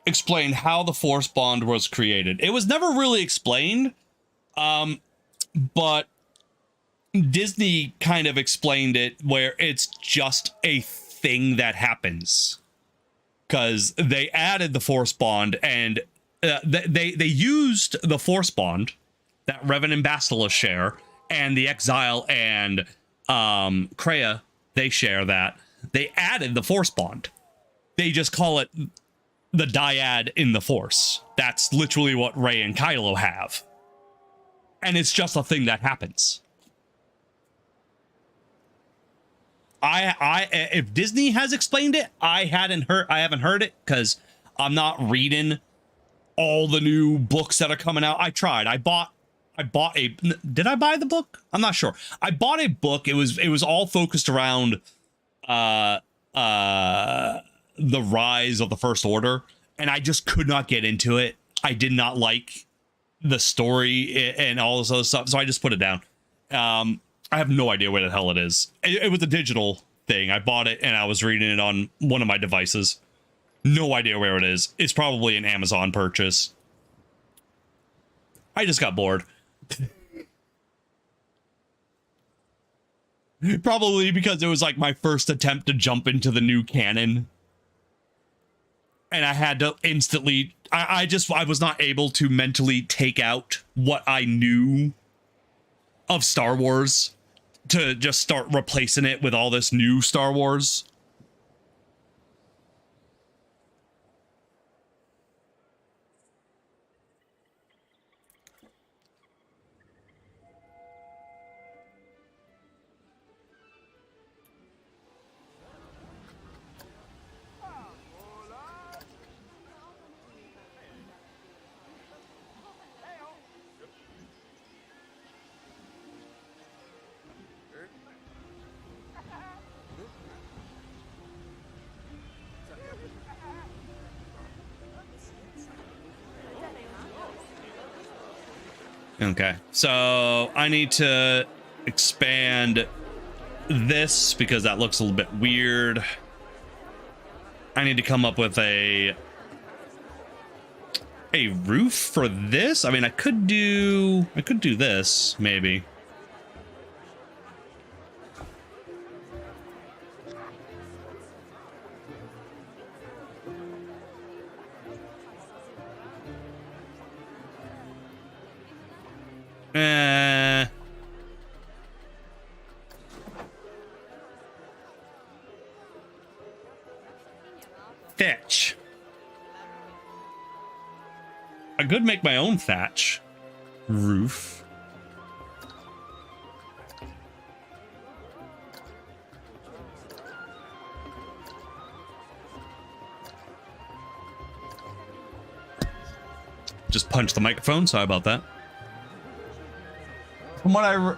explained how the Force Bond was created? It was never really explained, but Disney kind of explained it where it's just a thing that happens. Because they added the Force Bond, and they used the Force Bond that Revan and Bastila share, and the Exile and Kreia, they share that. They added the Force Bond. They just call it the dyad in the Force. That's literally what Rey and Kylo have. And it's just a thing that happens. If Disney has explained it, I haven't heard it, because I'm not reading all the new books that are coming out. I tried. I bought did I buy the book? I'm not sure. I bought a book. It was all focused around the rise of the First Order, and I just could not get into it. I did not like the story and all this other stuff, so I just put it down. I have no idea where the hell it is. It was a digital thing. I bought it and I was reading it on one of my devices. No idea where it is. It's probably an Amazon purchase. I just got bored. Probably because it was like my first attempt to jump into the new canon. And I had to instantly... I was not able to mentally take out what I knew of Star Wars to just start replacing it with all this new Star Wars. Okay, so I need to expand this because that looks a little bit weird. I need to come up with a roof for this. I mean, I could do this maybe. Thatch. I could make my own thatch roof. Just punch the microphone. Sorry about that. From what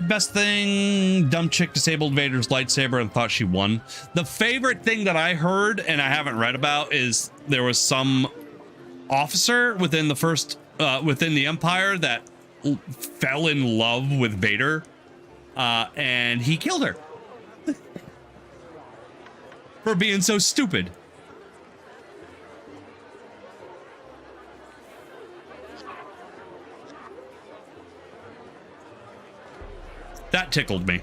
best thing, dumb chick disabled Vader's lightsaber and thought she won. The favorite thing that I heard and I haven't read about is there was some officer within the Empire that fell in love with Vader, and he killed her for being so stupid. That tickled me.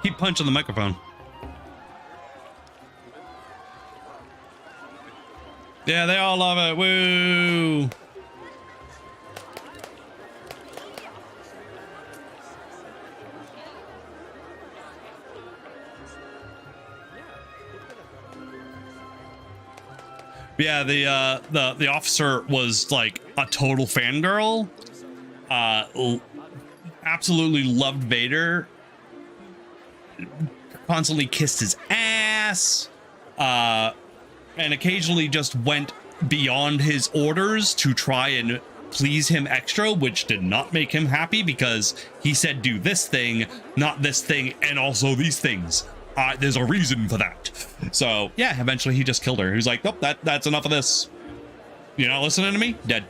Keep punching the microphone. Yeah, they all love it. Woo! Yeah, the officer was like a total fangirl. Absolutely loved Vader. Constantly kissed his ass. And occasionally just went beyond his orders to try and please him extra, which did not make him happy because he said do this thing, not this thing, and also these things. There's a reason for that. So yeah, eventually he just killed her. He was like, nope, that's enough of this. You're not listening to me? Dead.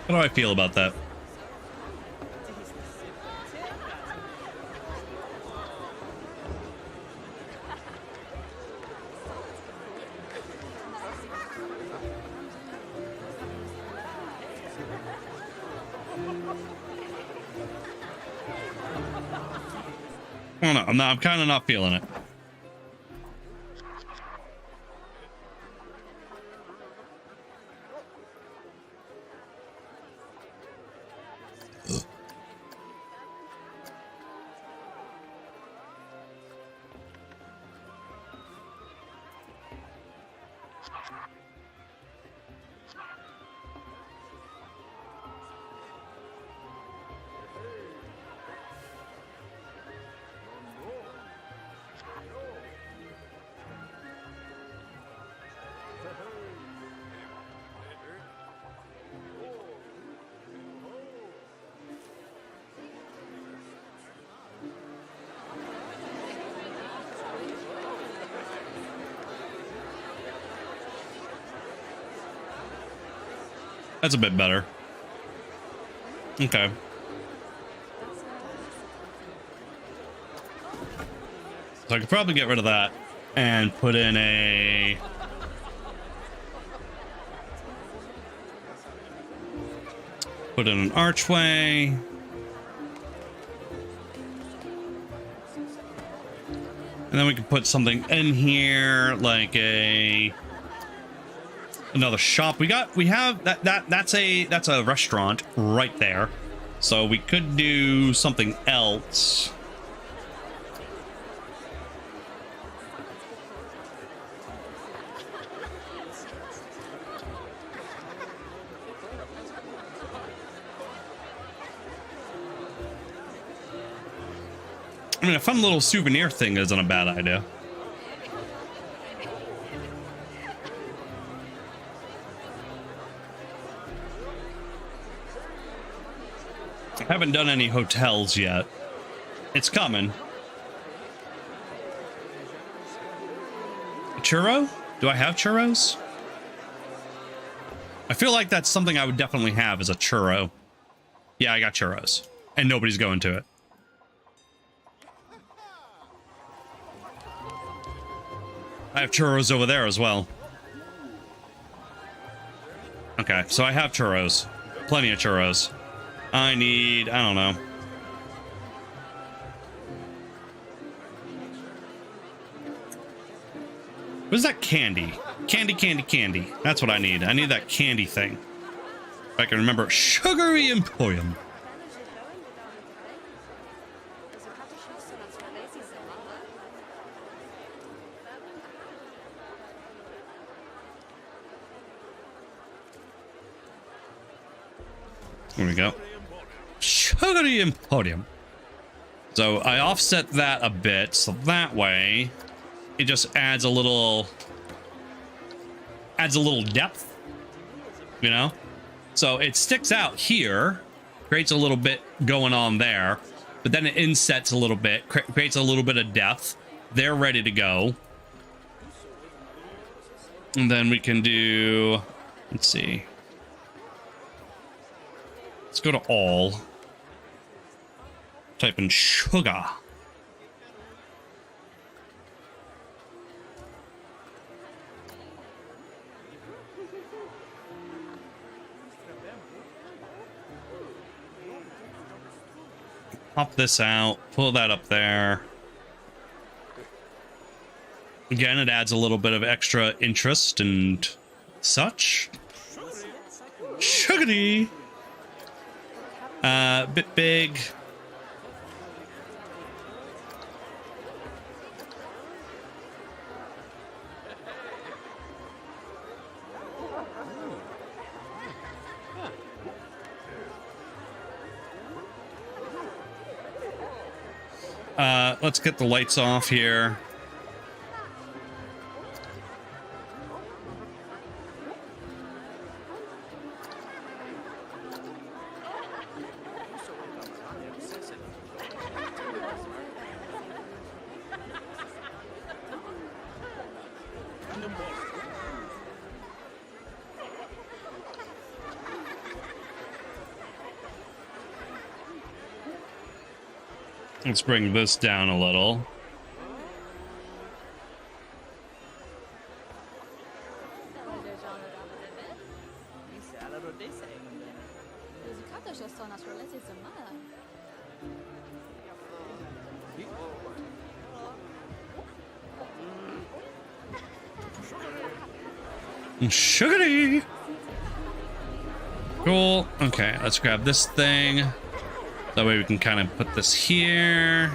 How do I feel about that? I don't know. I'm kind of not feeling it. That's a bit better. Okay. So I could probably get rid of that and put in a... Put in an archway. And then we can put something in here like another shop. We have that's a restaurant right there. So we could do something else. I mean, a fun little souvenir thing isn't a bad idea. I haven't done any hotels yet. It's coming. Churro? Do I have churros? I feel like that's something I would definitely have is a churro. Yeah, I got churros. And nobody's going to it. I have churros over there as well. Okay, so I have churros. Plenty of churros. I don't know. What is that candy? Candy. That's what I need. I need that candy thing. If I can remember. Sugary Emporium. There we go. Sugary Emporium. So I offset that a bit, so that way it just adds a little depth, you know? So it sticks out here, creates a little bit going on there, but then it insets a little bit, creates a little bit of depth. They're ready to go. And then we can do, let's see. Let's go to all. Type in sugar. Pop this out, pull that up there. Again, it adds a little bit of extra interest and such. Sugary. Bit big. Let's get the lights off here. Let's bring this down a little. Sugary. Cool. Okay, let's grab this thing. That way we can kind of put this here.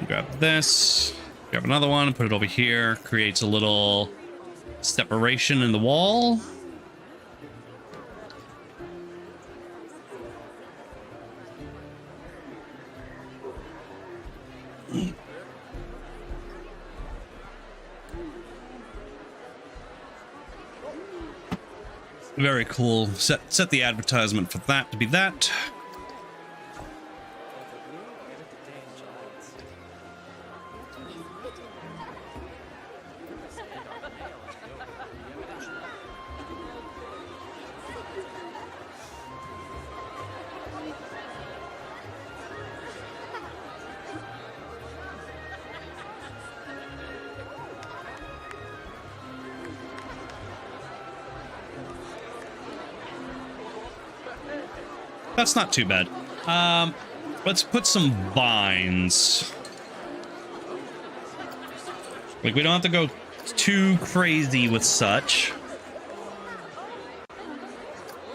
Grab this. Grab another one and put it over here. Creates a little separation in the wall. Very cool. Set the advertisement for that to be that. That's not too bad. Let's put some vines. Like, we don't have to go too crazy with such.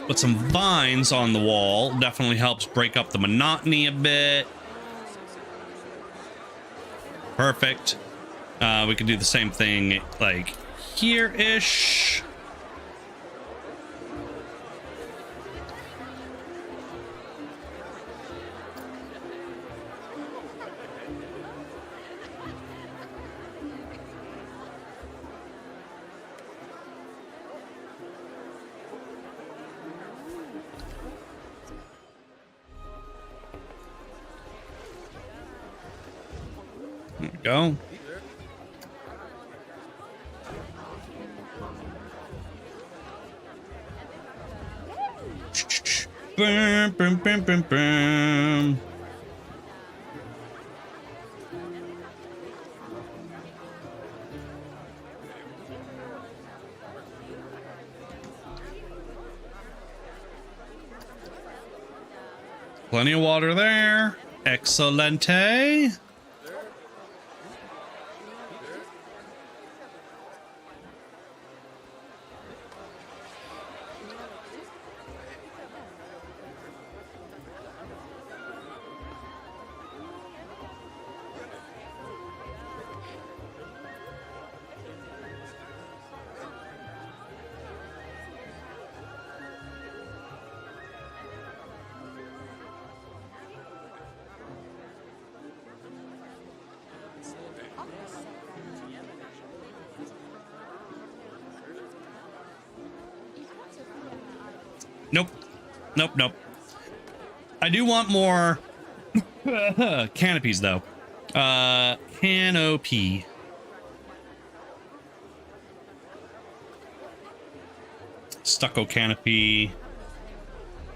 Put some vines on the wall. Definitely helps break up the monotony a bit. Perfect. We can do the same thing, like, here-ish. There we go. Boom, boom, boom, boom, boom. Plenty of water there. Excelente. Nope. Nope, nope. I do want more canopies, though. Canopy. Stucco canopy.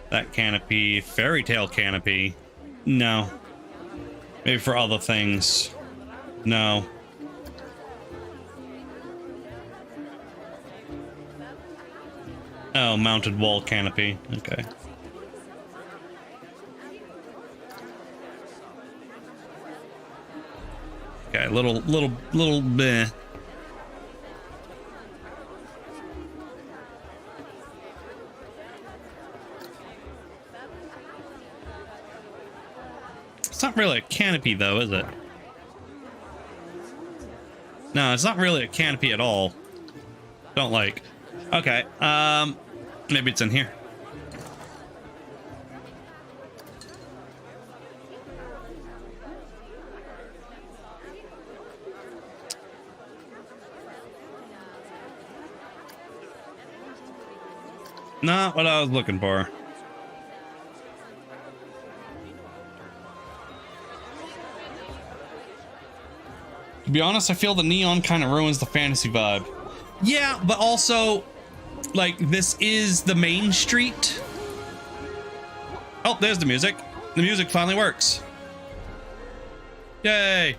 That canopy. Fairy tale canopy. No. Maybe for other things. No. Oh, mounted wall canopy. Okay. Okay, little bleh. It's not really a canopy though, is it? No, it's not really a canopy at all. Don't like. Okay, maybe it's in here. Not what I was looking for. To be honest, I feel the neon kind of ruins the fantasy vibe. Yeah, but also, like, this is the main street. Oh, there's the music. The music finally works. Yay.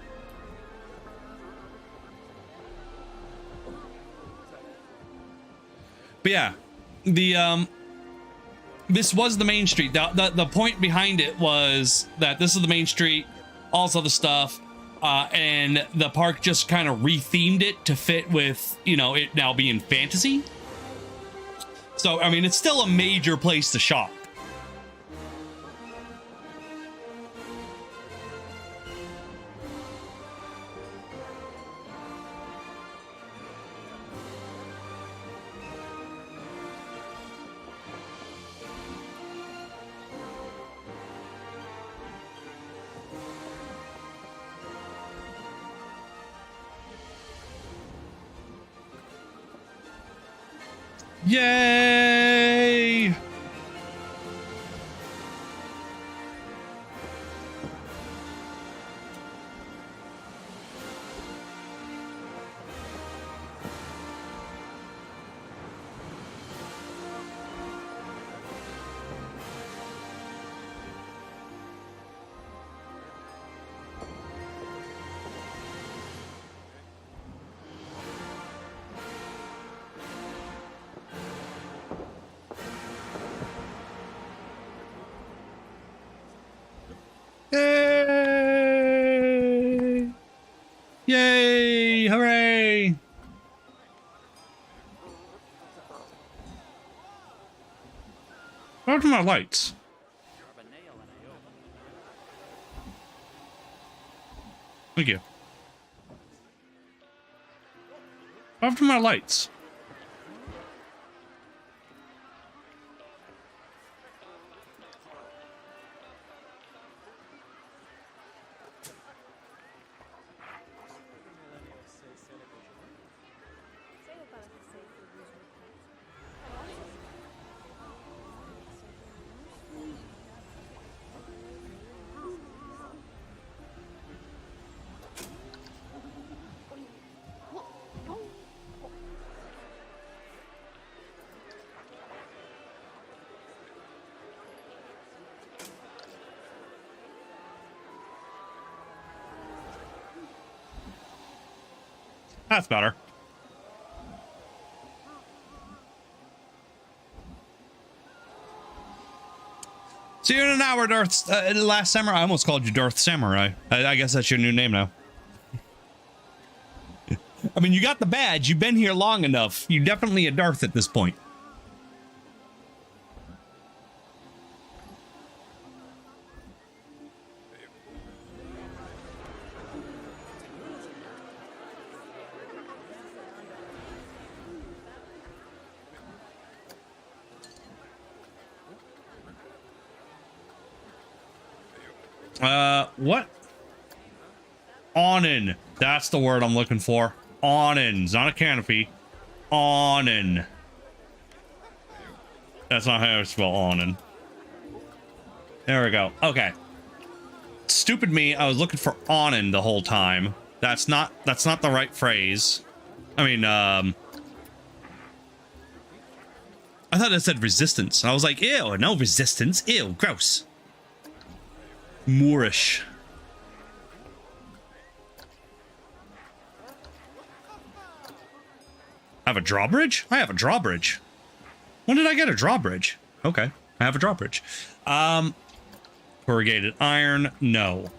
But yeah, this was the main street. The point behind it was that this is the main street, all this other stuff. And the park just kind of rethemed it to fit with, you know, it now being fantasy. So, I mean, it's still a major place to shop. Yay! Yay! Yay! Hooray! Where's my lights? Thank you. After my lights. That's better. See you in an hour, Darth. Last Samurai. I almost called you Darth Samurai. I guess that's your new name now. I mean, you got the badge. You've been here long enough. You're definitely a Darth at this point. What? Awning. That's the word I'm looking for. Awning. It's not a canopy. Awning. That's not how I spell awning. There we go. Okay. Stupid me. I was looking for awning the whole time. That's not the right phrase. I mean, I thought it said resistance. I was like, ew, no resistance. Ew, gross. Moorish. I have a drawbridge? I have a drawbridge. When did I get a drawbridge? Okay, I have a drawbridge. Corrugated iron, no.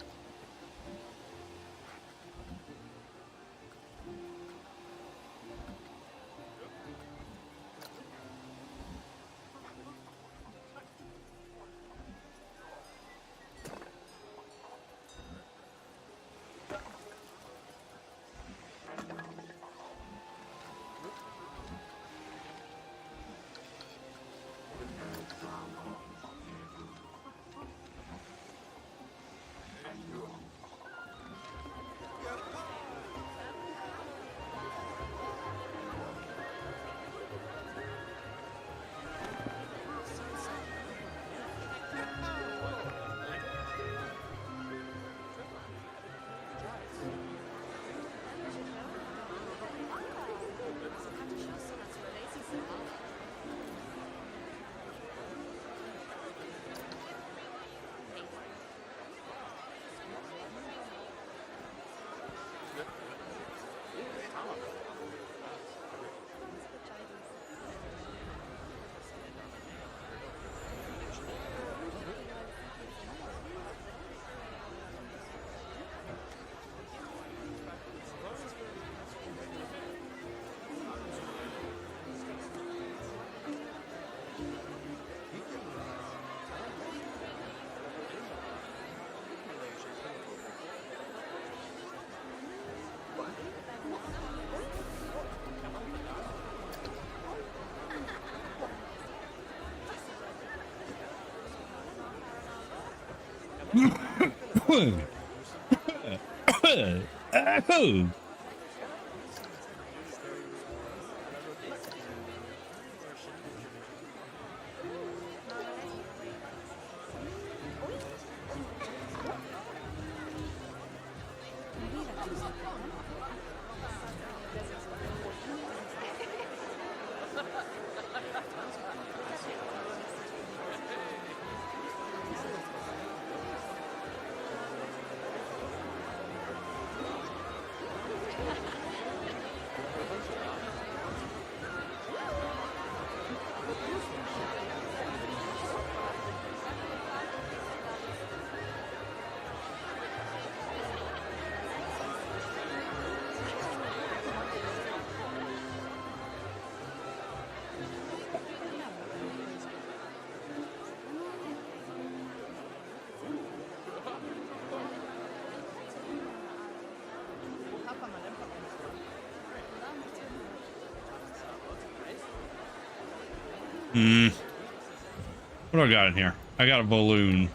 What do I got in here? I got a balloon.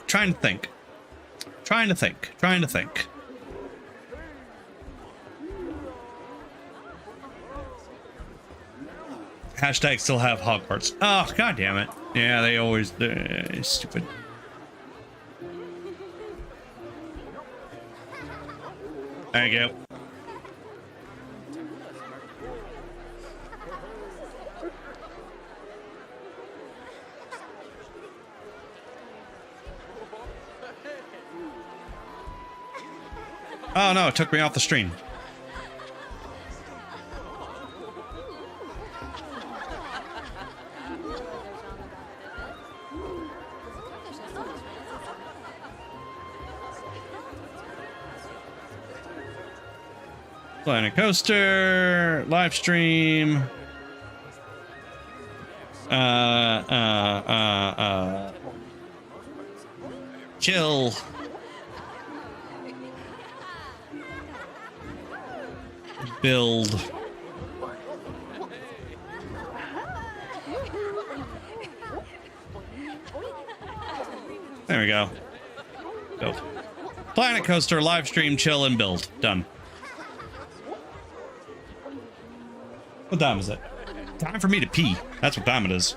Trying to think. Hashtag still have Hogwarts. Oh, god damn it. Yeah, they always stupid. Thank you. Oh no, it took me off the stream. Planet Coaster, live stream. Chill. Build. There we go. Build. Planet Coaster, live stream, chill, and build. Done. What time is it? Time for me to pee. That's what time it is.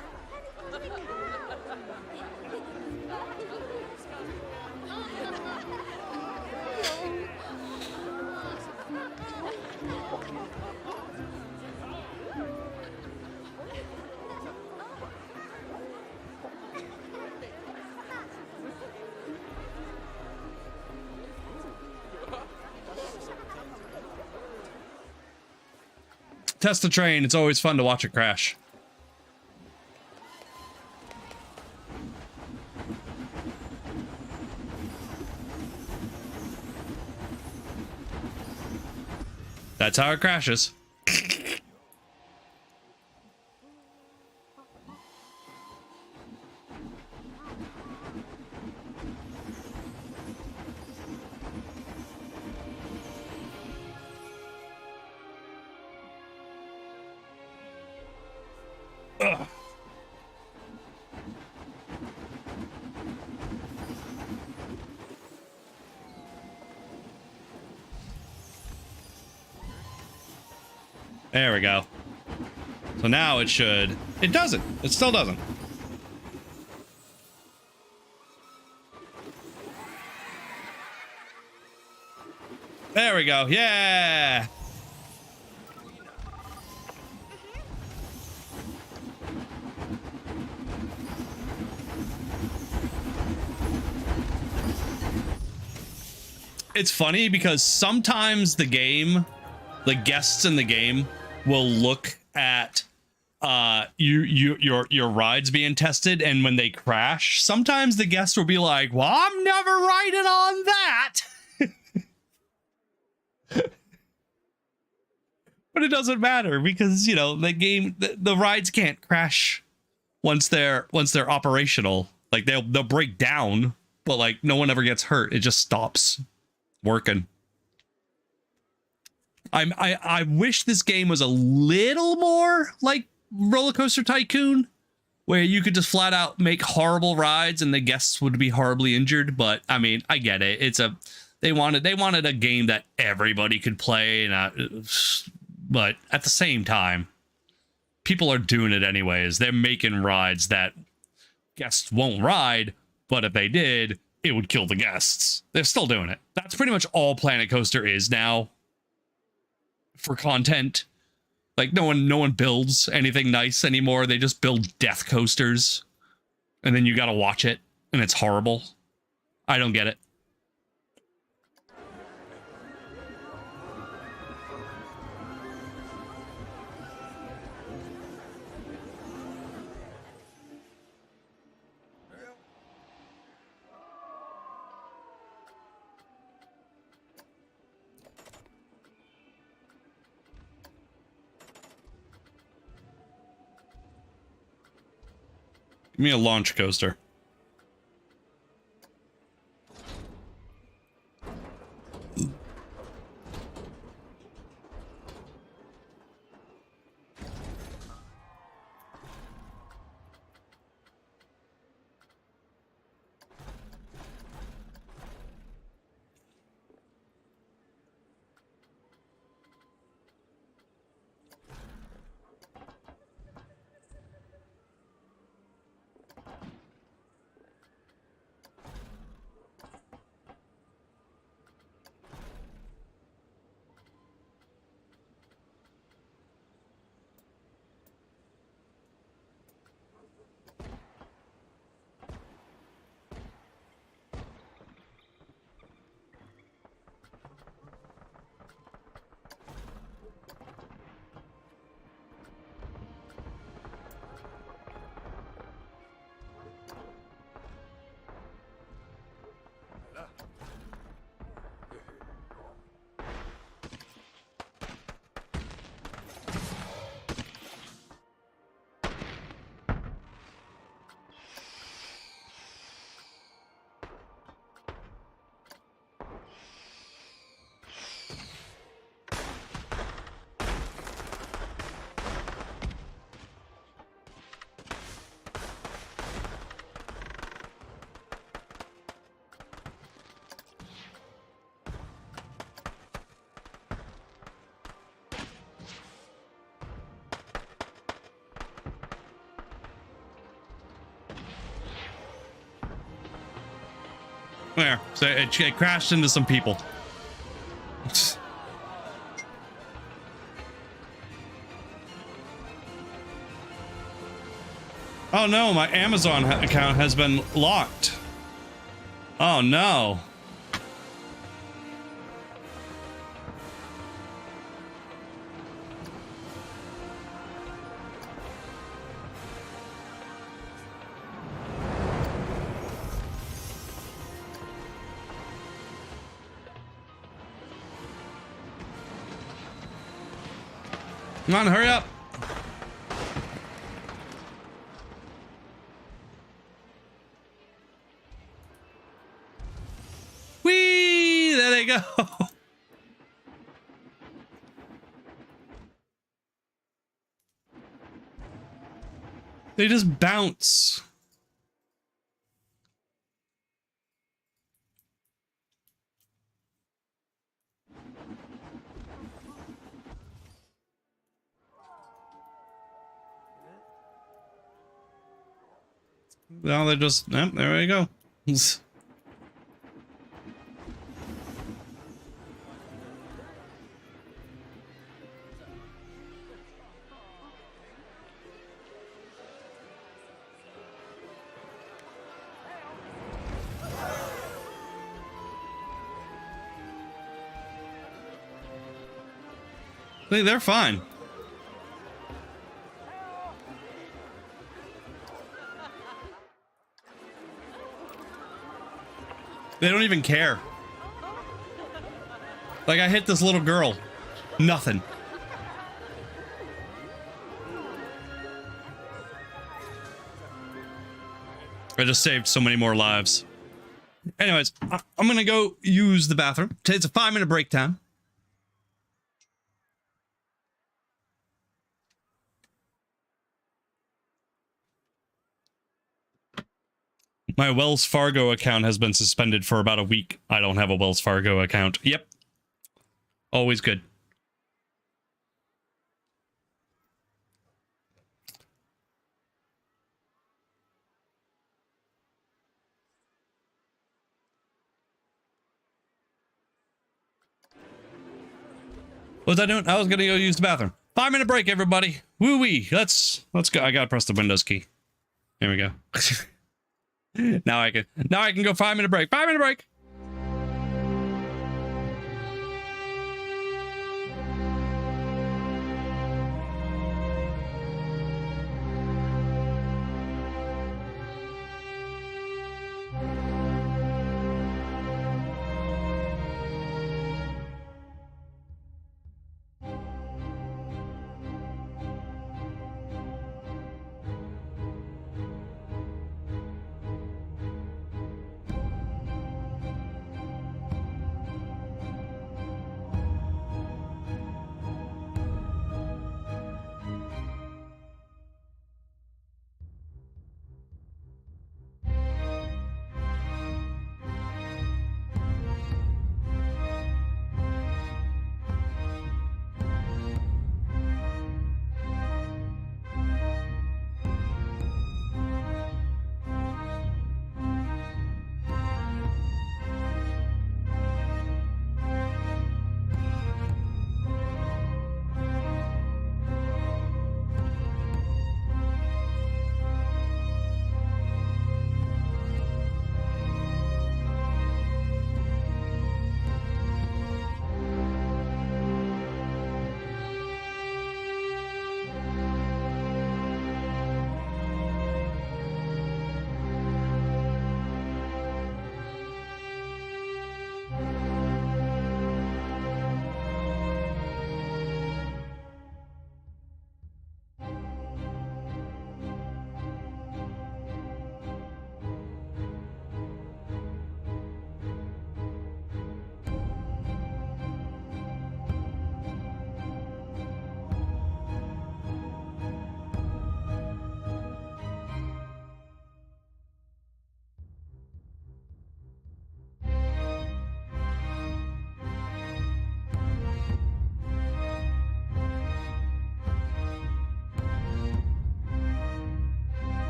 Test the train. It's always fun to watch it crash. That's how it crashes. Ugh. There we go. So now it should... It doesn't. It still doesn't. There we go. Yeah! It's funny because sometimes the guests in the game will look at your rides being tested, and when they crash, sometimes the guests will be like, well, I'm never riding on that. But it doesn't matter because, you know, the game, the rides can't crash once they're operational. Like they'll break down, but like no one ever gets hurt. It just stops working. I wish this game was a little more like Roller Coaster Tycoon, where you could just flat out make horrible rides and the guests would be horribly injured. But I mean, I get it. They wanted a game that everybody could play, and but at the same time, people are doing it anyways. They're making rides that guests won't ride, but if they did, it would kill the guests. They're still doing it. That's pretty much all Planet Coaster is now for content. Like no one builds anything nice anymore. They just build death coasters, and then you gotta watch it, and it's horrible. I don't get it. Give me a launch coaster. There. So it crashed into some people. Oh no, my Amazon account has been locked. Oh no. Come on, hurry up. Whee! There they go. They just bounce. Well, they just, yep, there we go. They're fine. They don't even care. Like, I hit this little girl. Nothing. I just saved so many more lives. Anyways, I'm gonna go use the bathroom. It's a 5-minute break time. My Wells Fargo account has been suspended for about a week. I don't have a Wells Fargo account. Yep. Always good. What was I doing? I was gonna go use the bathroom. 5-minute break, everybody. Woo-wee. Let's go. I gotta press the Windows key. Here we go. Now I can go 5-minute break. 5-minute break.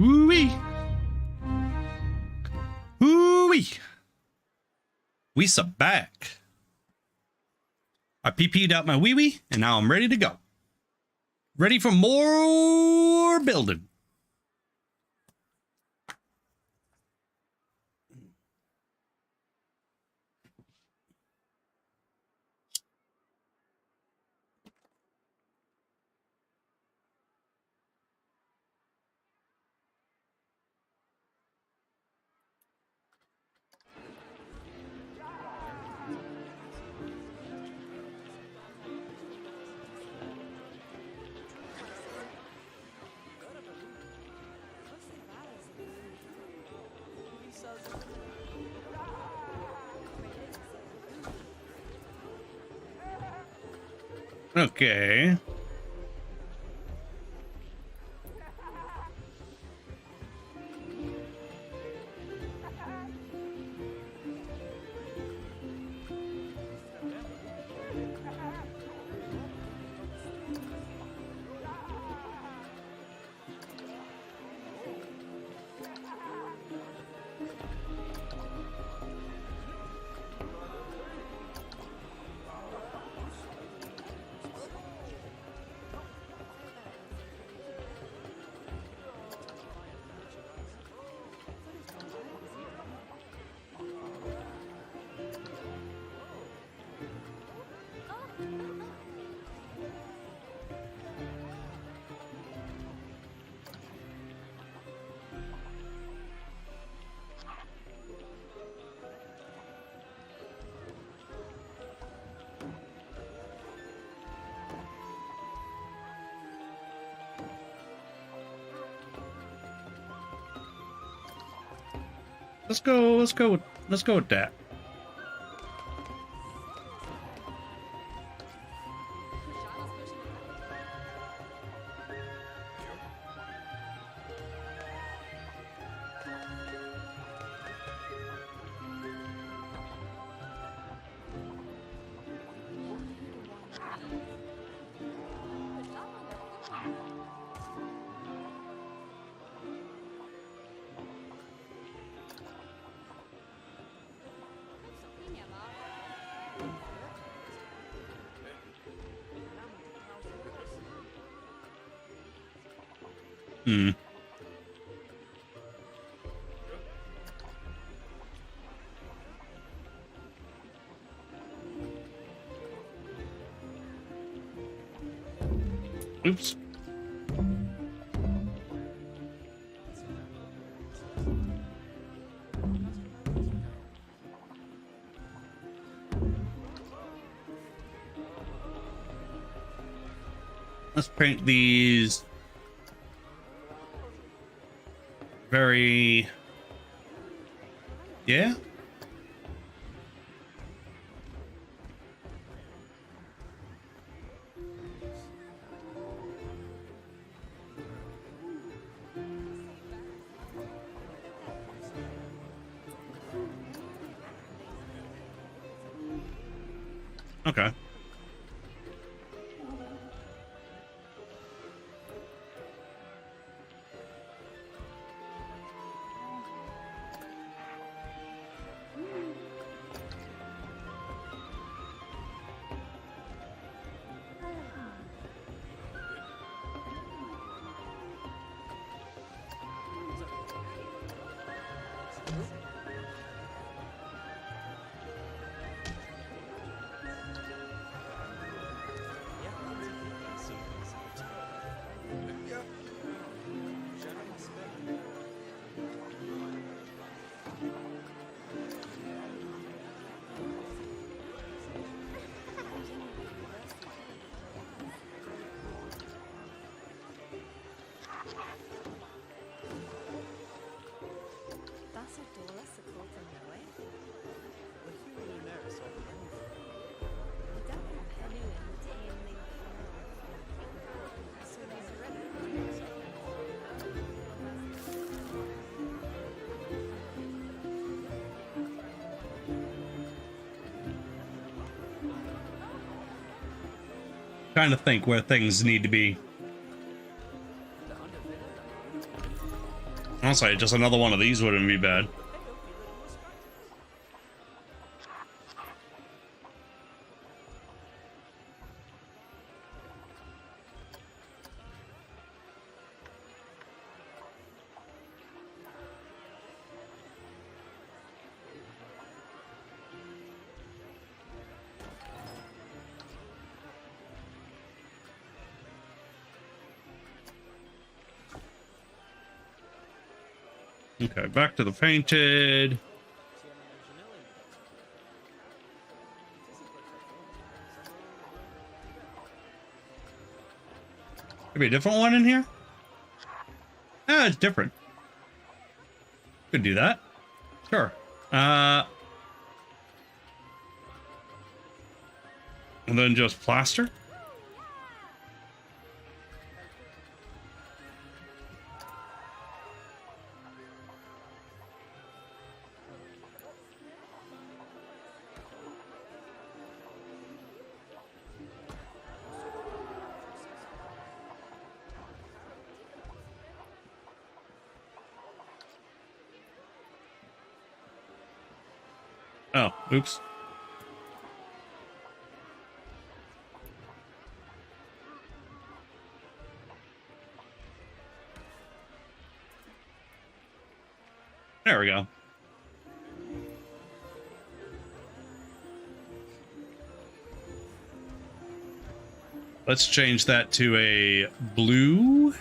Woo-wee. Woo-wee. We sub back. I pee-peed out my wee-wee, and now I'm ready to go. Ready for more building. Okay. Let's go with that. Hmm. Oops. Let's paint these very, yeah. Okay. Trying to think where things need to be. Honestly, just another one of these wouldn't be bad. Okay, back to the painted. Maybe a different one in here? Ah, it's different. Could do that. Sure. And then just plaster? Oh, oops. There we go. Let's change that to a blue.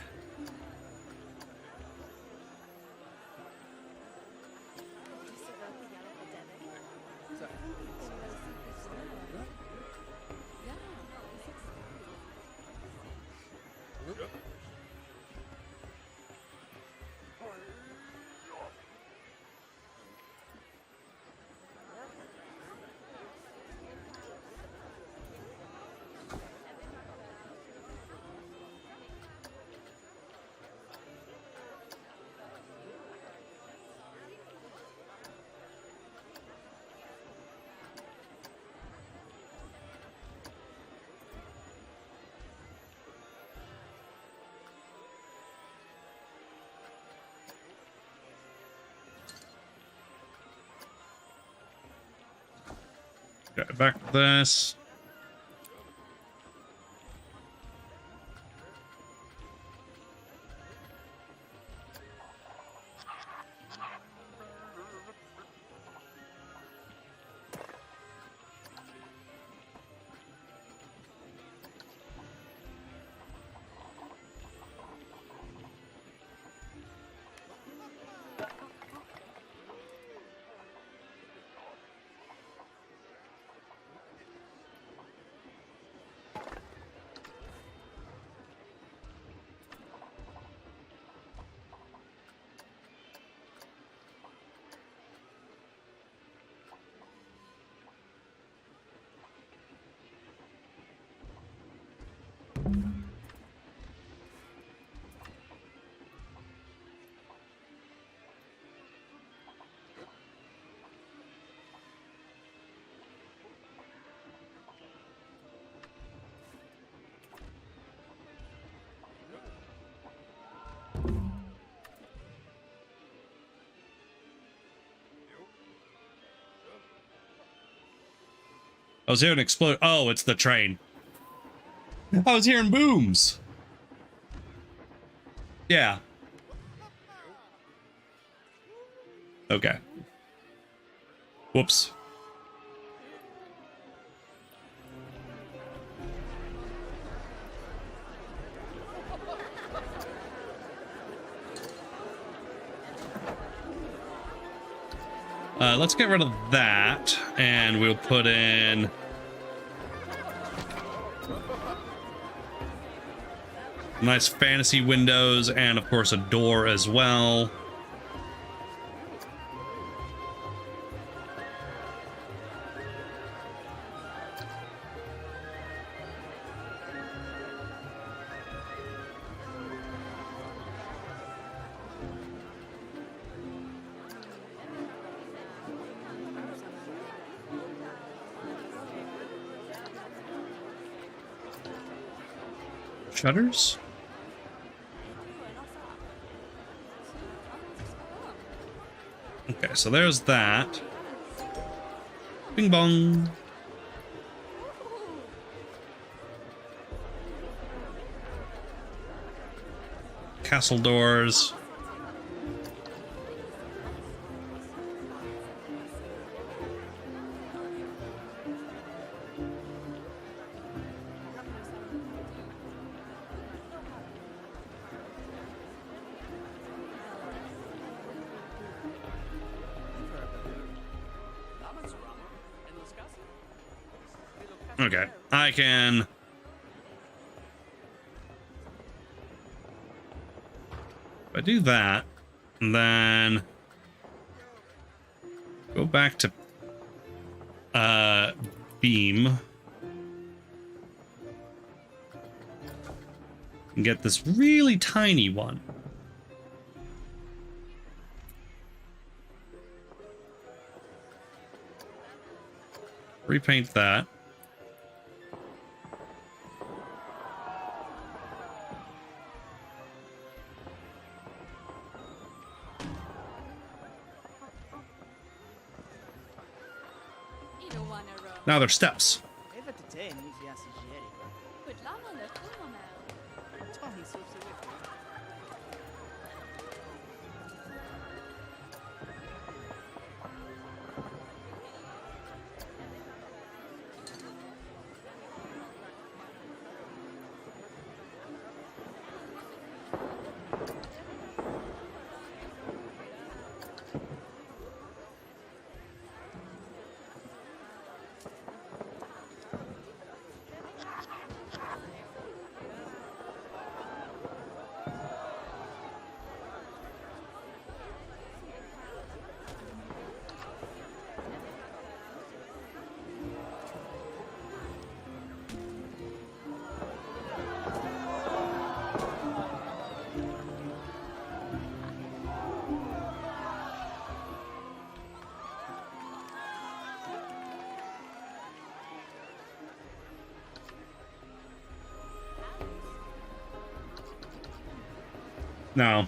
Okay, back to this. I was hearing explode. Oh, it's the train. I was hearing booms. Yeah. Okay. Whoops. Let's get rid of that, and we'll put in nice fantasy windows, and of course a door as well. Shutters? Okay, so there's that. Bing bong. Castle doors. Okay, I can... If I do that, and then... Go back to... Beam. And get this really tiny one. Repaint that. Now there's steps. No.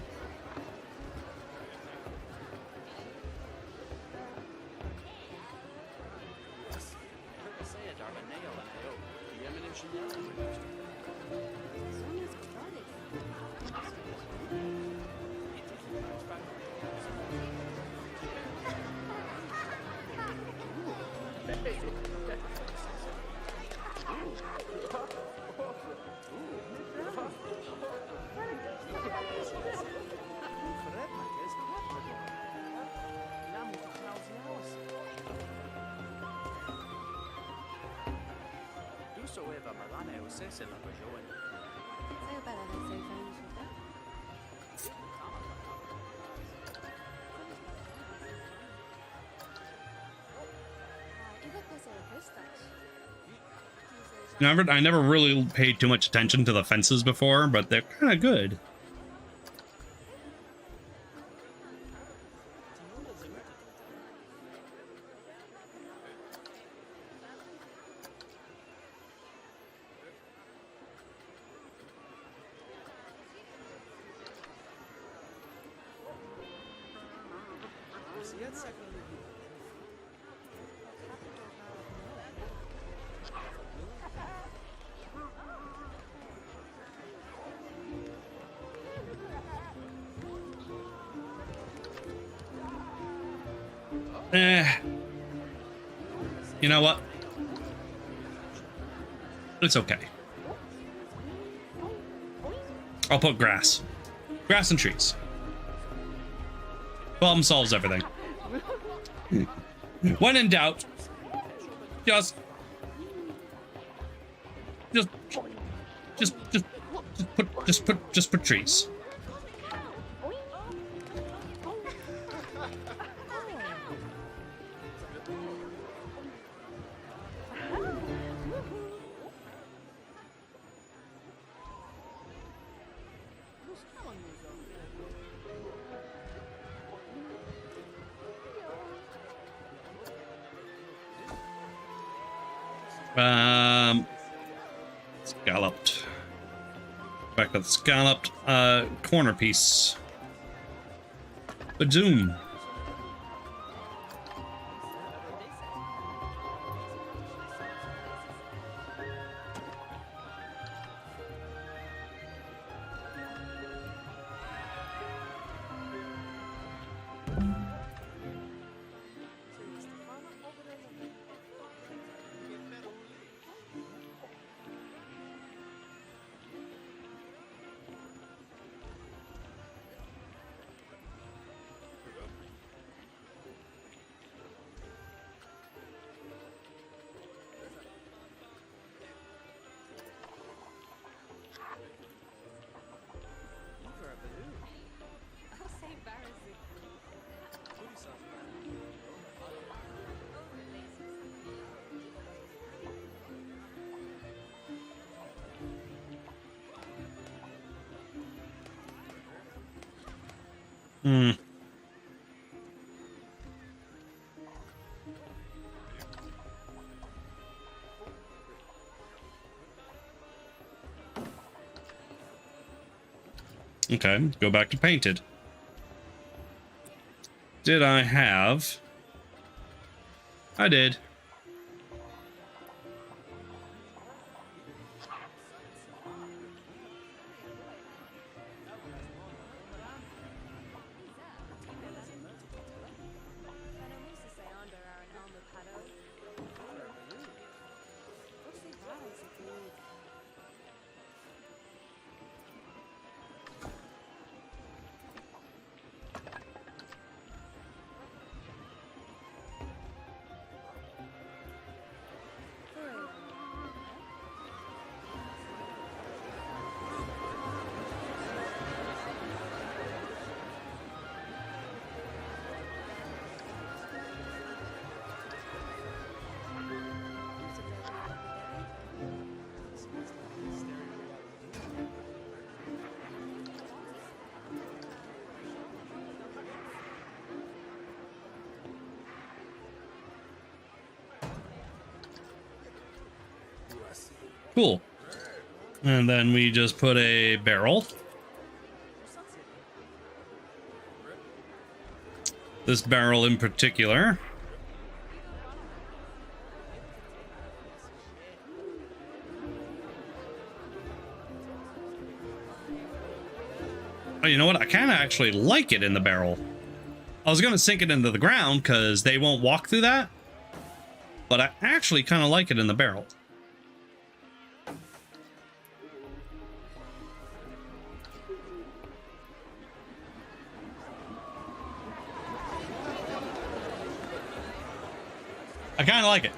I never really paid too much attention to the fences before, but they're kind of good. You know what? It's okay. I'll put grass. Grass and trees. Problem solves everything. When in doubt, just put trees. Scalloped. Back to the scalloped corner piece. Bazoom. Hmm. Okay, go back to painted. Did I have... I did. Cool. And then we just put a barrel. This barrel in particular. Oh, you know what? I kind of actually like it in the barrel. I was going to sink it into the ground because they won't walk through that. But I actually kind of like it in the barrel. I kind of like it.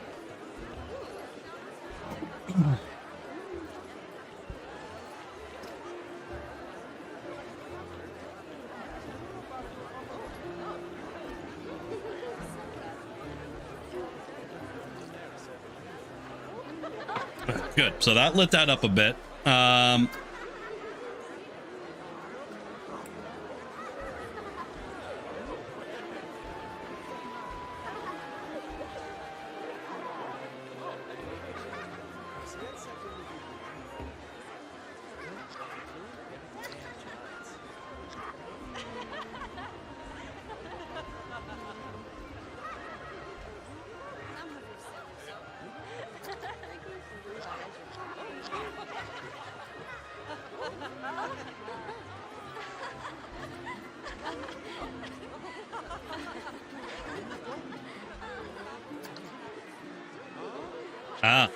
Good. So that lit that up a bit. Ah.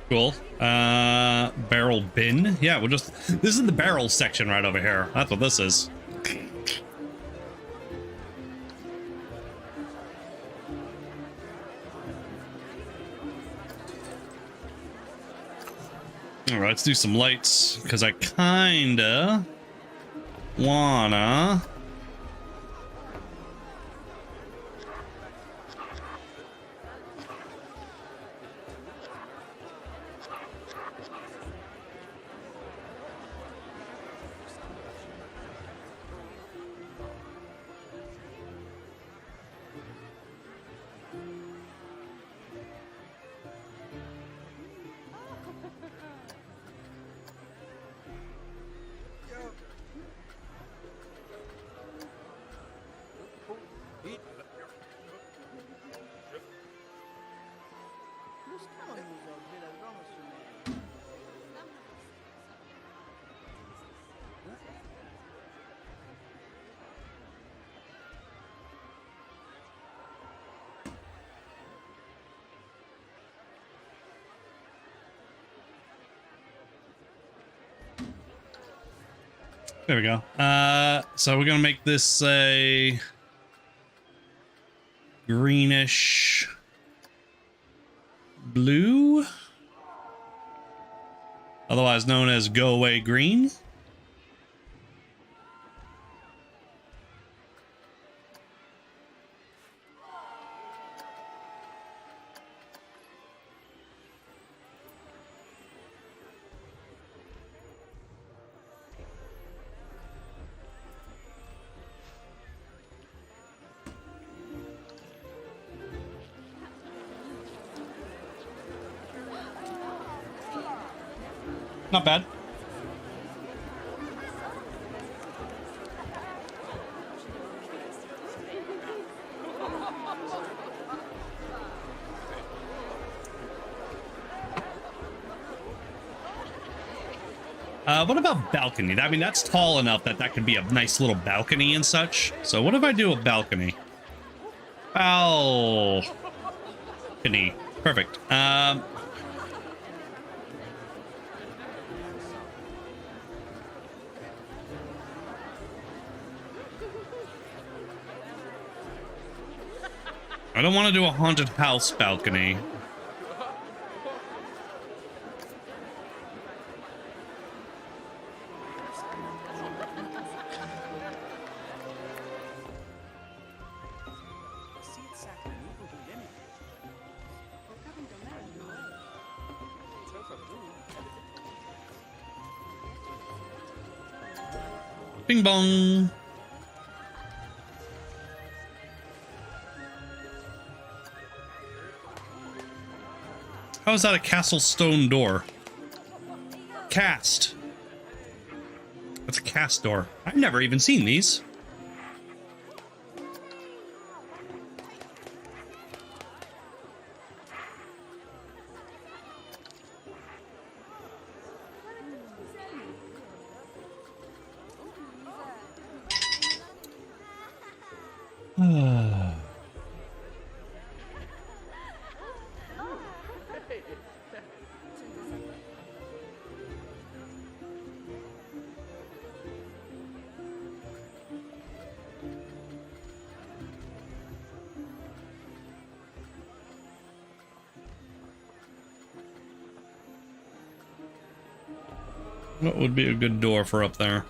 Cool. Barrel bin. Yeah, we'll just... This is the barrel section right over here. That's what this is. All right, let's do some lights because I kinda wanna... There we go. So we're gonna make this a greenish blue, otherwise known as go away green. Not bad. What about balcony? I mean, that's tall enough that that could be a nice little balcony and such. So what if I do a balcony? Balcony. Perfect. I don't want to do a haunted house balcony. Bing bong. How is that a castle stone door? Cast. That's a cast door. I've never even seen these. What would be a good door for up there?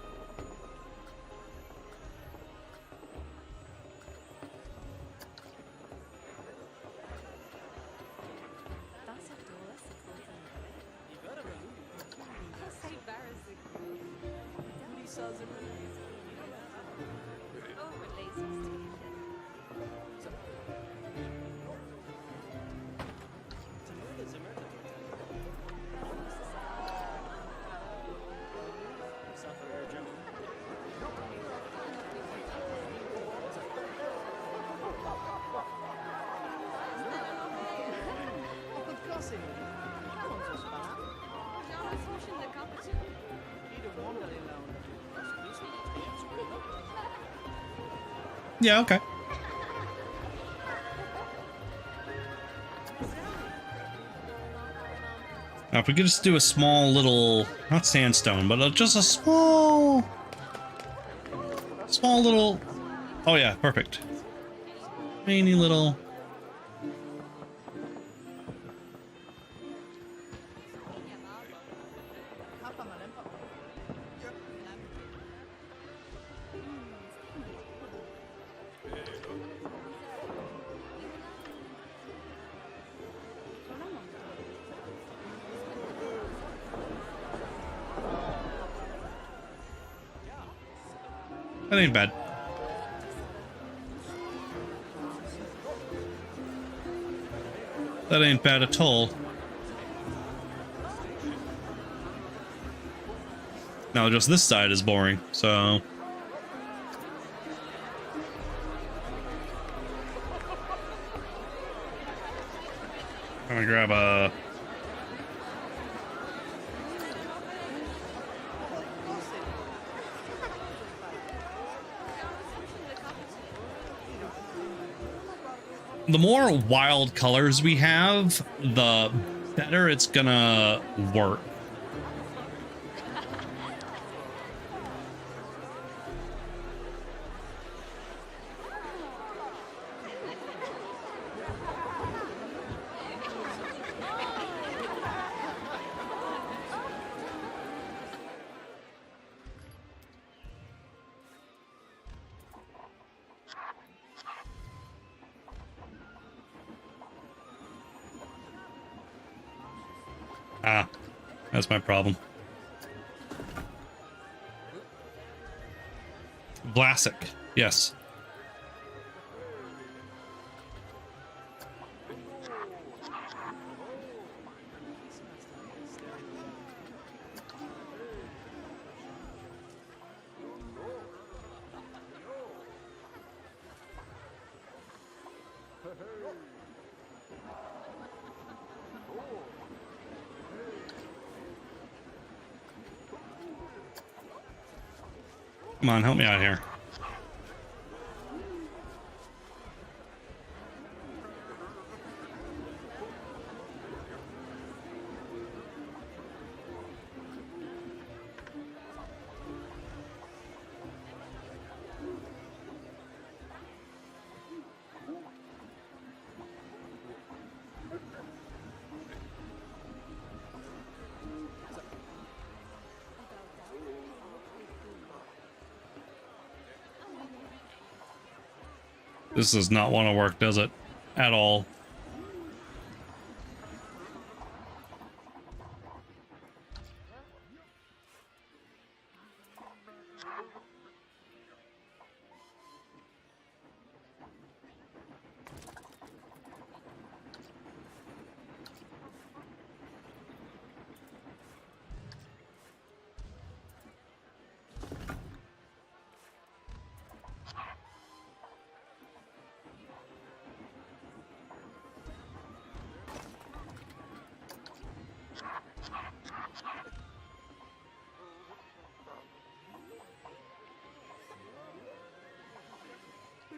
Yeah, okay. Now, if we could just do a small little, not sandstone, but just a small little, oh yeah, perfect. Tiny little. That ain't bad. That ain't bad at all. Now just this side is boring, so... I'm gonna grab a... The more wild colors we have, the better it's gonna work. Ah, that's my problem. Vlasic, yes. Come on, help me out here. This does not want to work, does it? At all.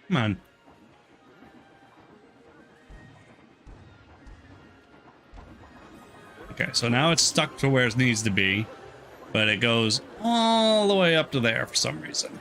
Come on. Okay, so now it's stuck to where it needs to be, but it goes all the way up to there for some reason.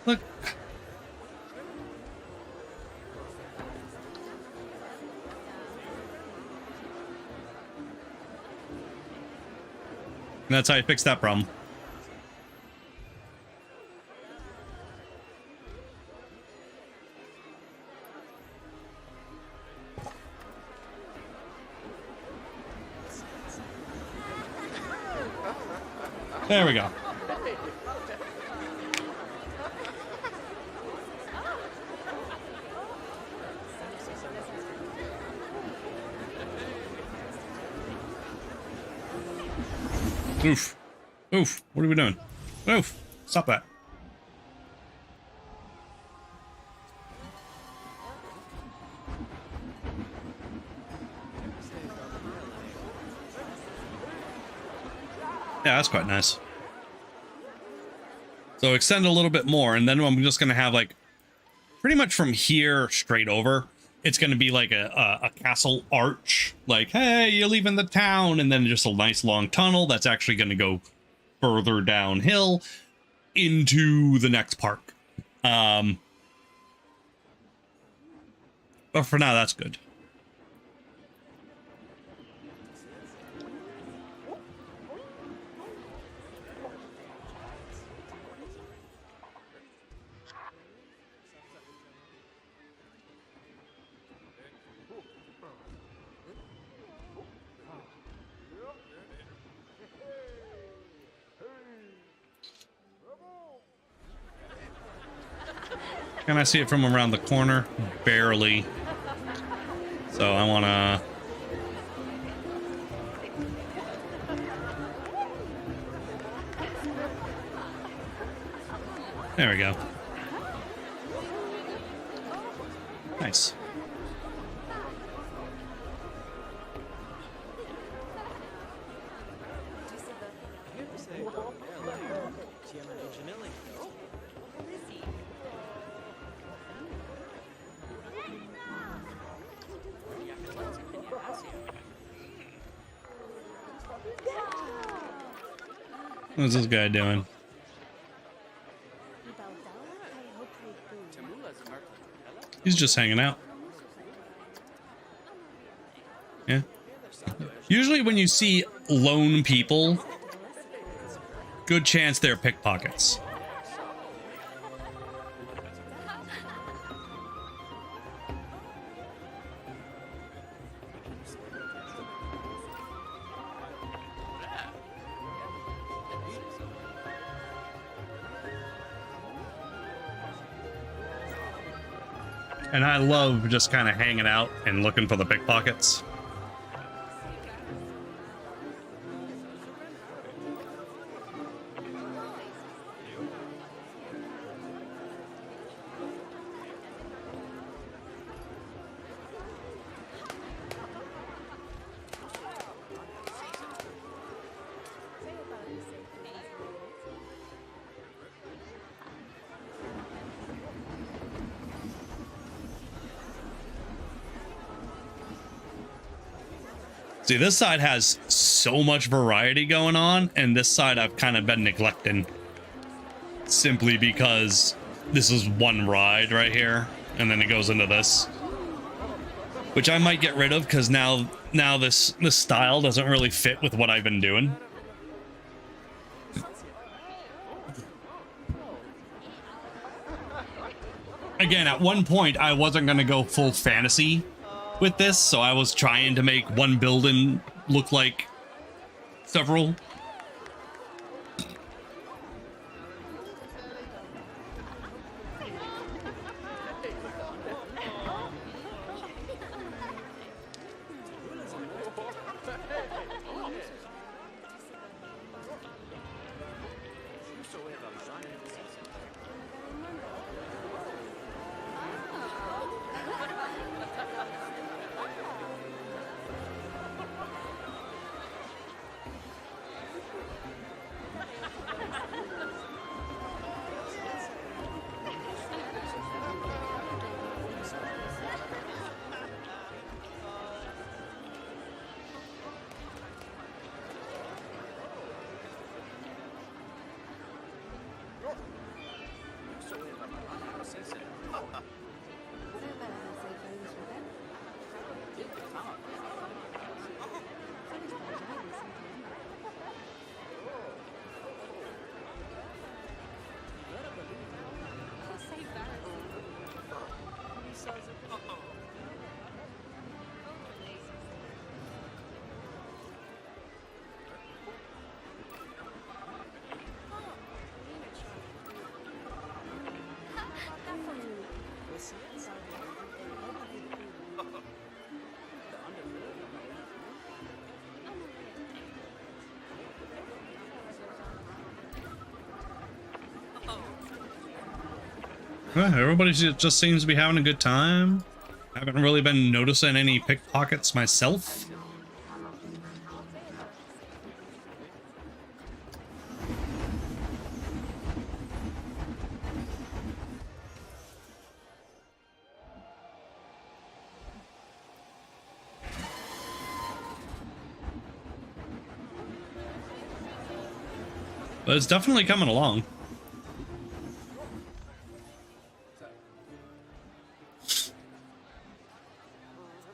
Look. And that's how you fix that problem. There we go. Oof. Oof. What are we doing? Oof. Stop that. Yeah, that's quite nice. So extend a little bit more, and then I'm just going to have, like, pretty much from here straight over. It's going to be like a castle arch. Like, hey, you're leaving the town. And then just a nice long tunnel that's actually going to go further downhill into the next park. But for now, that's good. Can I see it from around the corner? Barely. So I want to... There we go. Nice. What's this guy doing? He's just hanging out. Yeah. Usually when you see lone people, good chance they're pickpockets. And I love just kind of hanging out and looking for the pickpockets. See, this side has so much variety going on, and this side I've kind of been neglecting. Simply because this is one ride right here, and then it goes into this. Which I might get rid of, because now this style doesn't really fit with what I've been doing. Again, at one point, I wasn't going to go full fantasy with this, so I was trying to make one building look like several. Everybody just seems to be having a good time. I haven't really been noticing any pickpockets myself. But it's definitely coming along.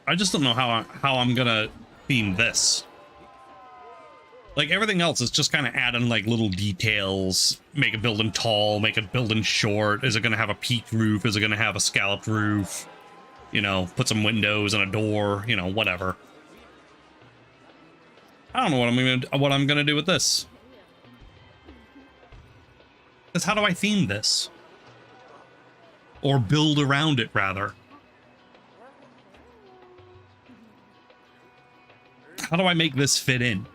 I just don't know how I'm gonna theme this. Like, everything else is just kind of adding like little details. Make a building tall, make a building short. Is it gonna have a peaked roof? Is it gonna have a scalloped roof? You know, put some windows and a door, you know, whatever. I don't know what I'm gonna do with this. Because how do I theme this? Or build around it, rather. How do I make this fit in?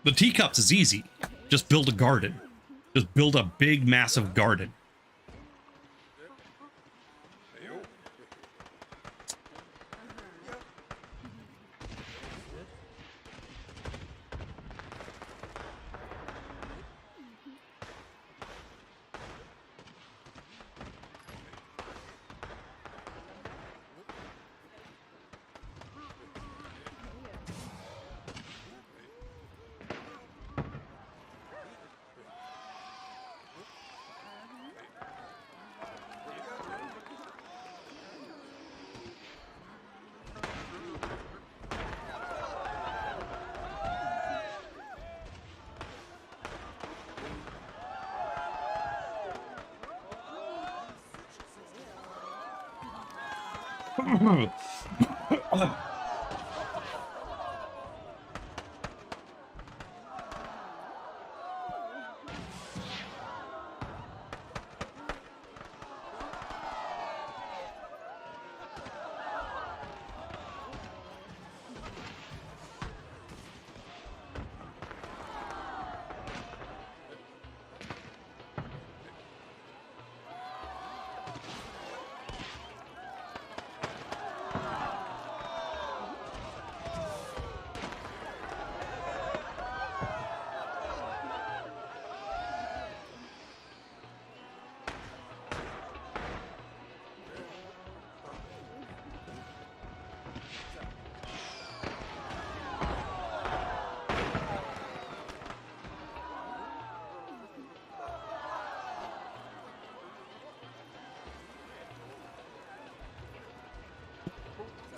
The teacups is easy. Just build a garden. Just build a big, massive garden.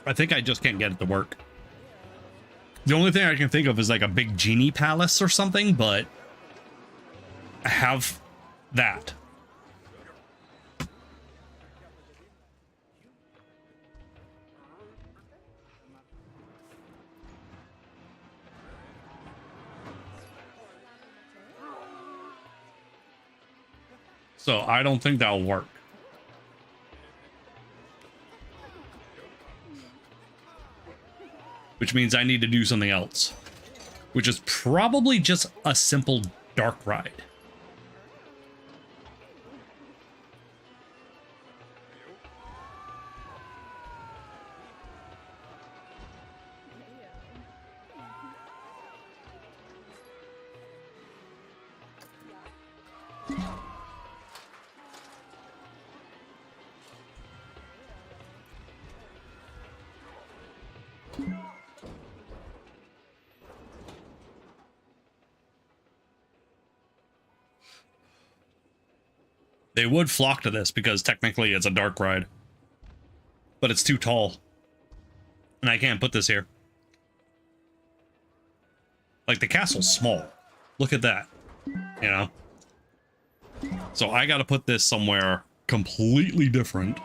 I think I just can't get it to work. The only thing I can think of is like a big genie palace or something, but I have that. So I don't think that'll work. Which means I need to do something else. Which is probably just a simple dark ride. They would flock to this because technically it's a dark ride. But it's too tall. And I can't put this here. Like, the castle's small. Look at that. You know? So I gotta put this somewhere completely different.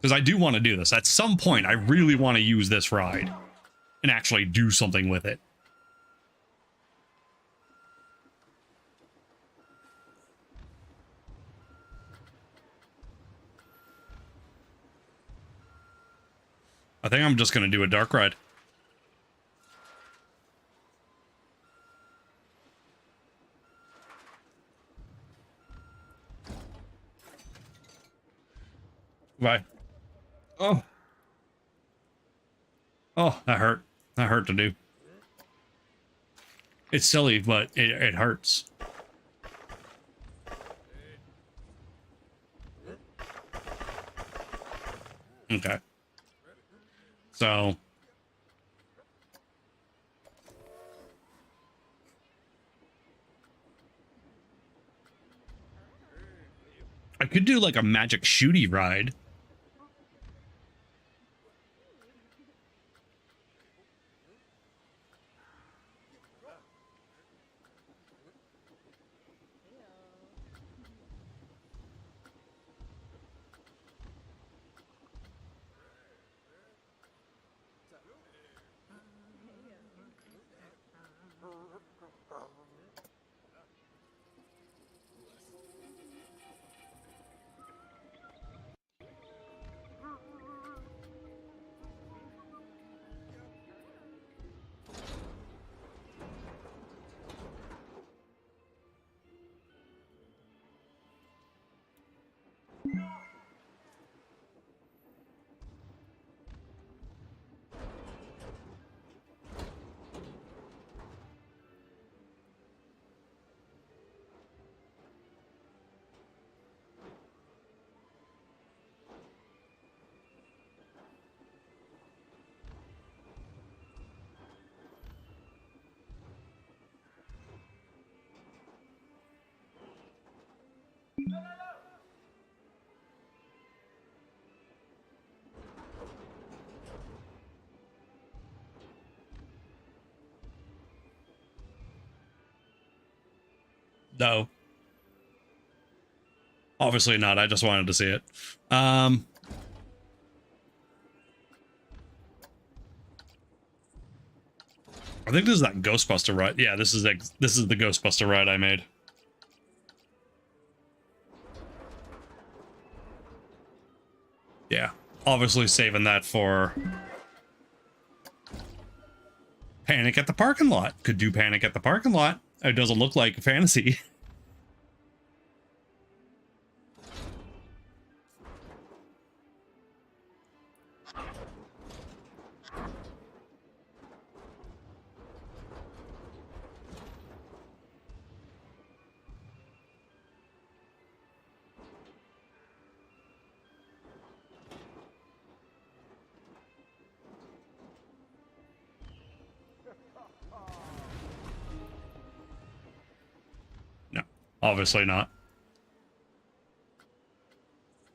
Because I do want to do this. At some point, I really want to use this ride. And actually do something with it. I think I'm just going to do a dark ride. Bye. Oh. Oh, that hurt. That hurt to do. It's silly, but it hurts. Okay. So I could do like a magic shooty ride. No. Obviously not. I just wanted to see it. I think this is that Ghostbuster ride. Yeah, this is the Ghostbuster ride I made. Yeah, obviously saving that for Panic at the Parking Lot. Could do Panic at the Parking Lot. It doesn't look like fantasy. No, obviously not.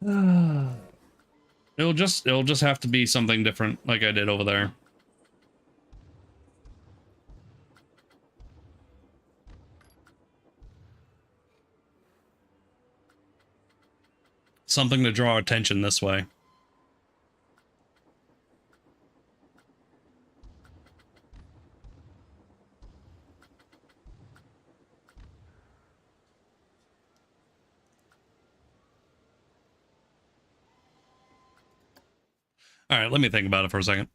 Nope, it'll just have to be something different, like I did over there. Something to draw attention this way. All right, let me think about it for a second.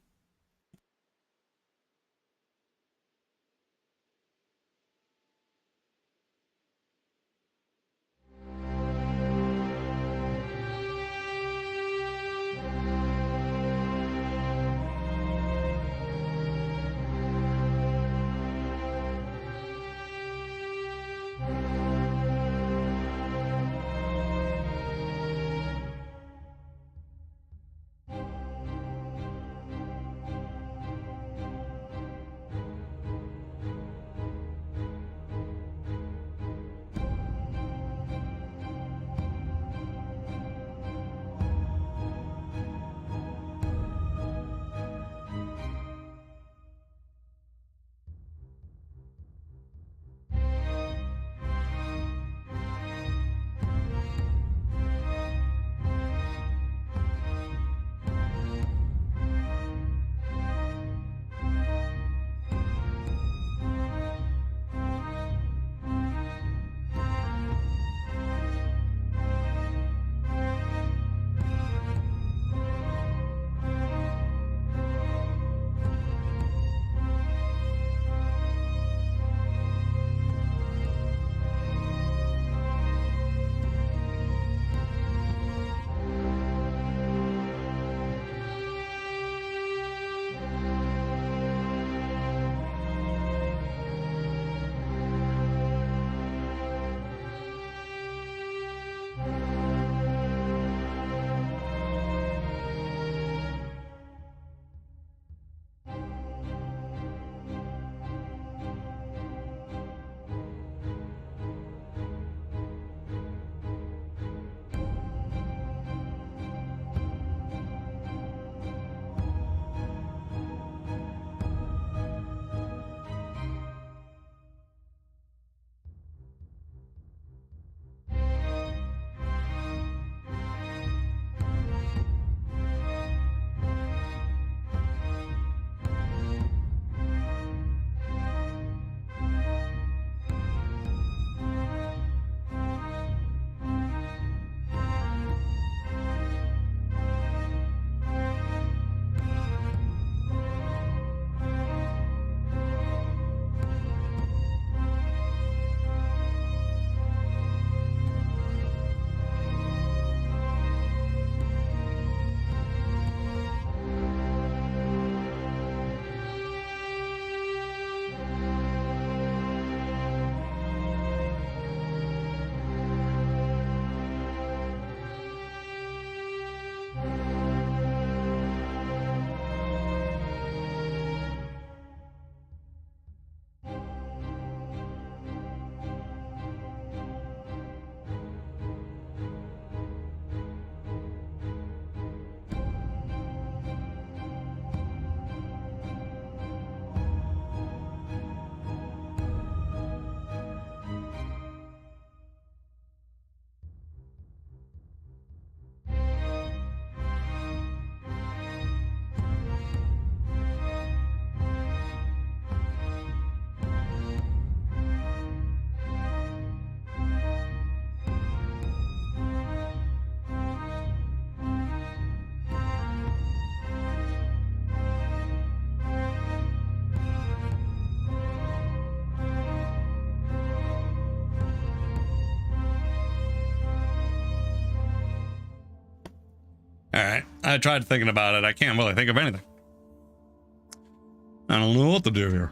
All right. I tried thinking about it. I can't really think of anything. I don't know what to do here.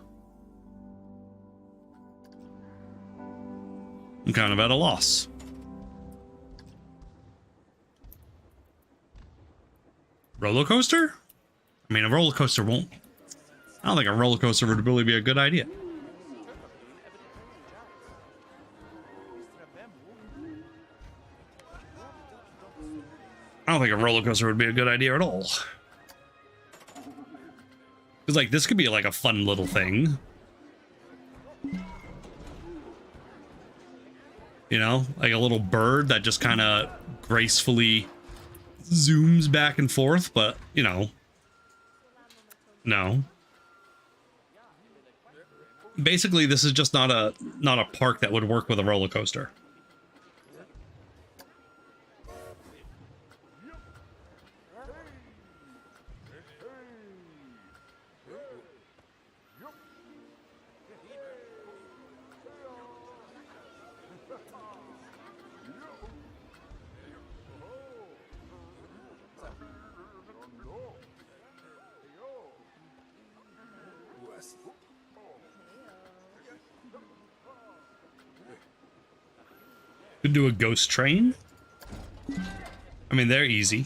I'm kind of at a loss. Roller coaster? I mean, a roller coaster won't. I don't think a roller coaster would really be a good idea. don't think a roller coaster would be a good idea at all. Because, like, this could be, like, a fun little thing. You know? Like a little bird that just kind of gracefully zooms back and forth, but, you know. No. Basically, this is just not a park that would work with a roller coaster. Could do a ghost train. I mean, they're easy.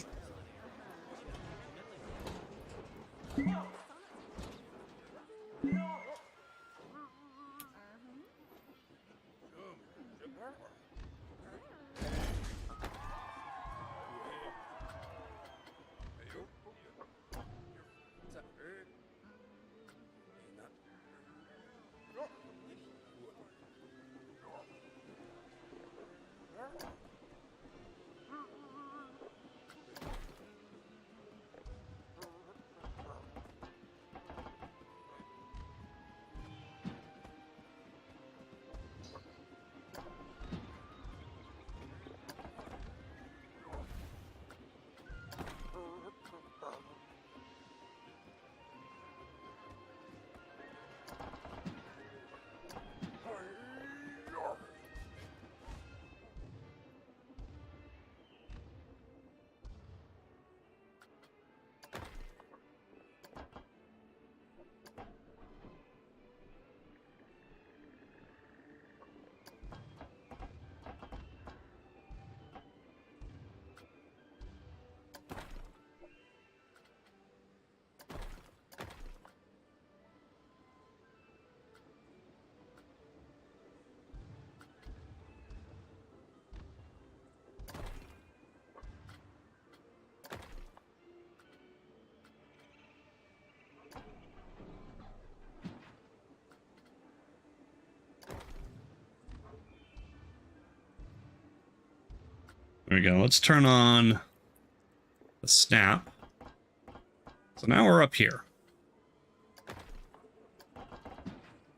There we go. Let's turn on the snap. So now we're up here.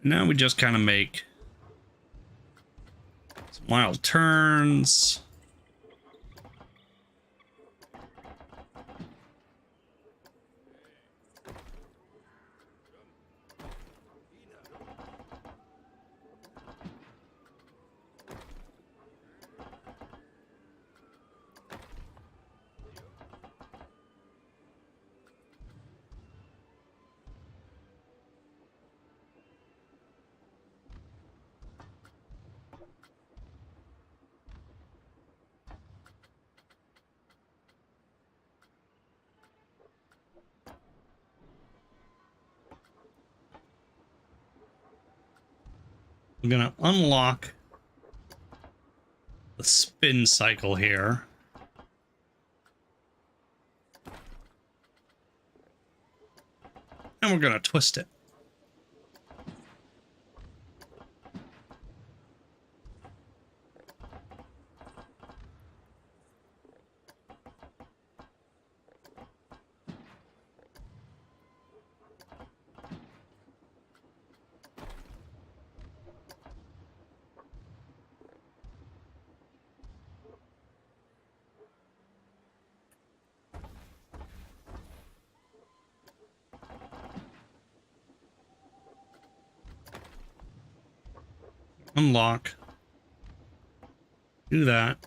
Now we just kind of make some wild turns. I'm gonna unlock the spin cycle here. And we're gonna twist it. Unlock. Do that.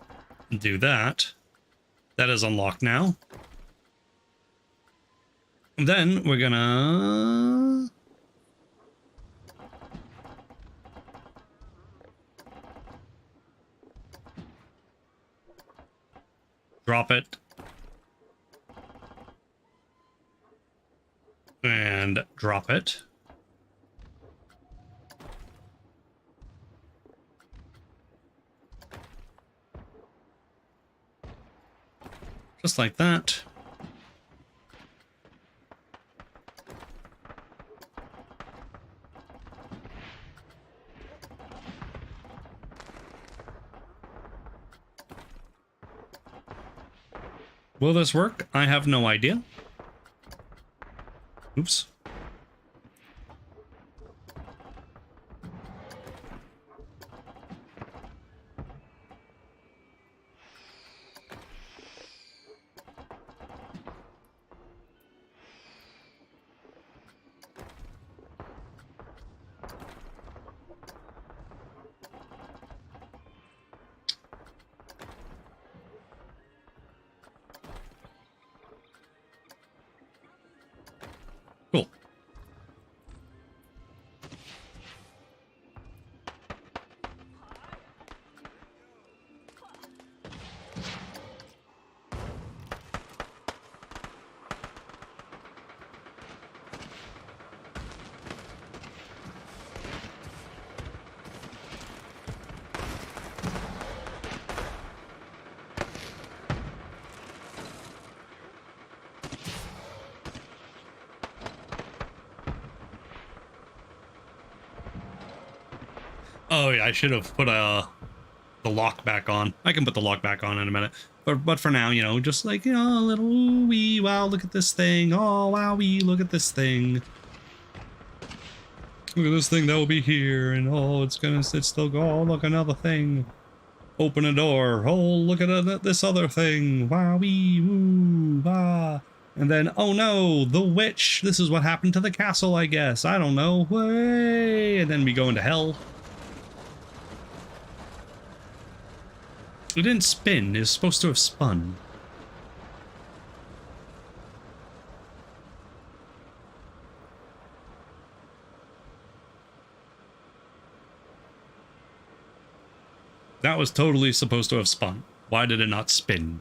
Do that. That is unlocked now. And then we're gonna... drop it. And drop it. Just like that. Will this work? I have no idea. Oops. Cool. Oh yeah, I should have put the lock back on. I can put the lock back on in a minute. But for now, you know, just like, you know, a little ooh wee wow, look at this thing. Oh wow wee, look at this thing. Look at this thing that will be here, and oh, it's still go. Oh, look, another thing. Open a door. Oh, look at this other thing. Wow wee woo wah. And then, oh no, the witch. This is what happened to the castle, I guess. I don't know. Way. And then we go into hell. It didn't spin. It's supposed to have spun. That was totally supposed to have spun. Why did it not spin?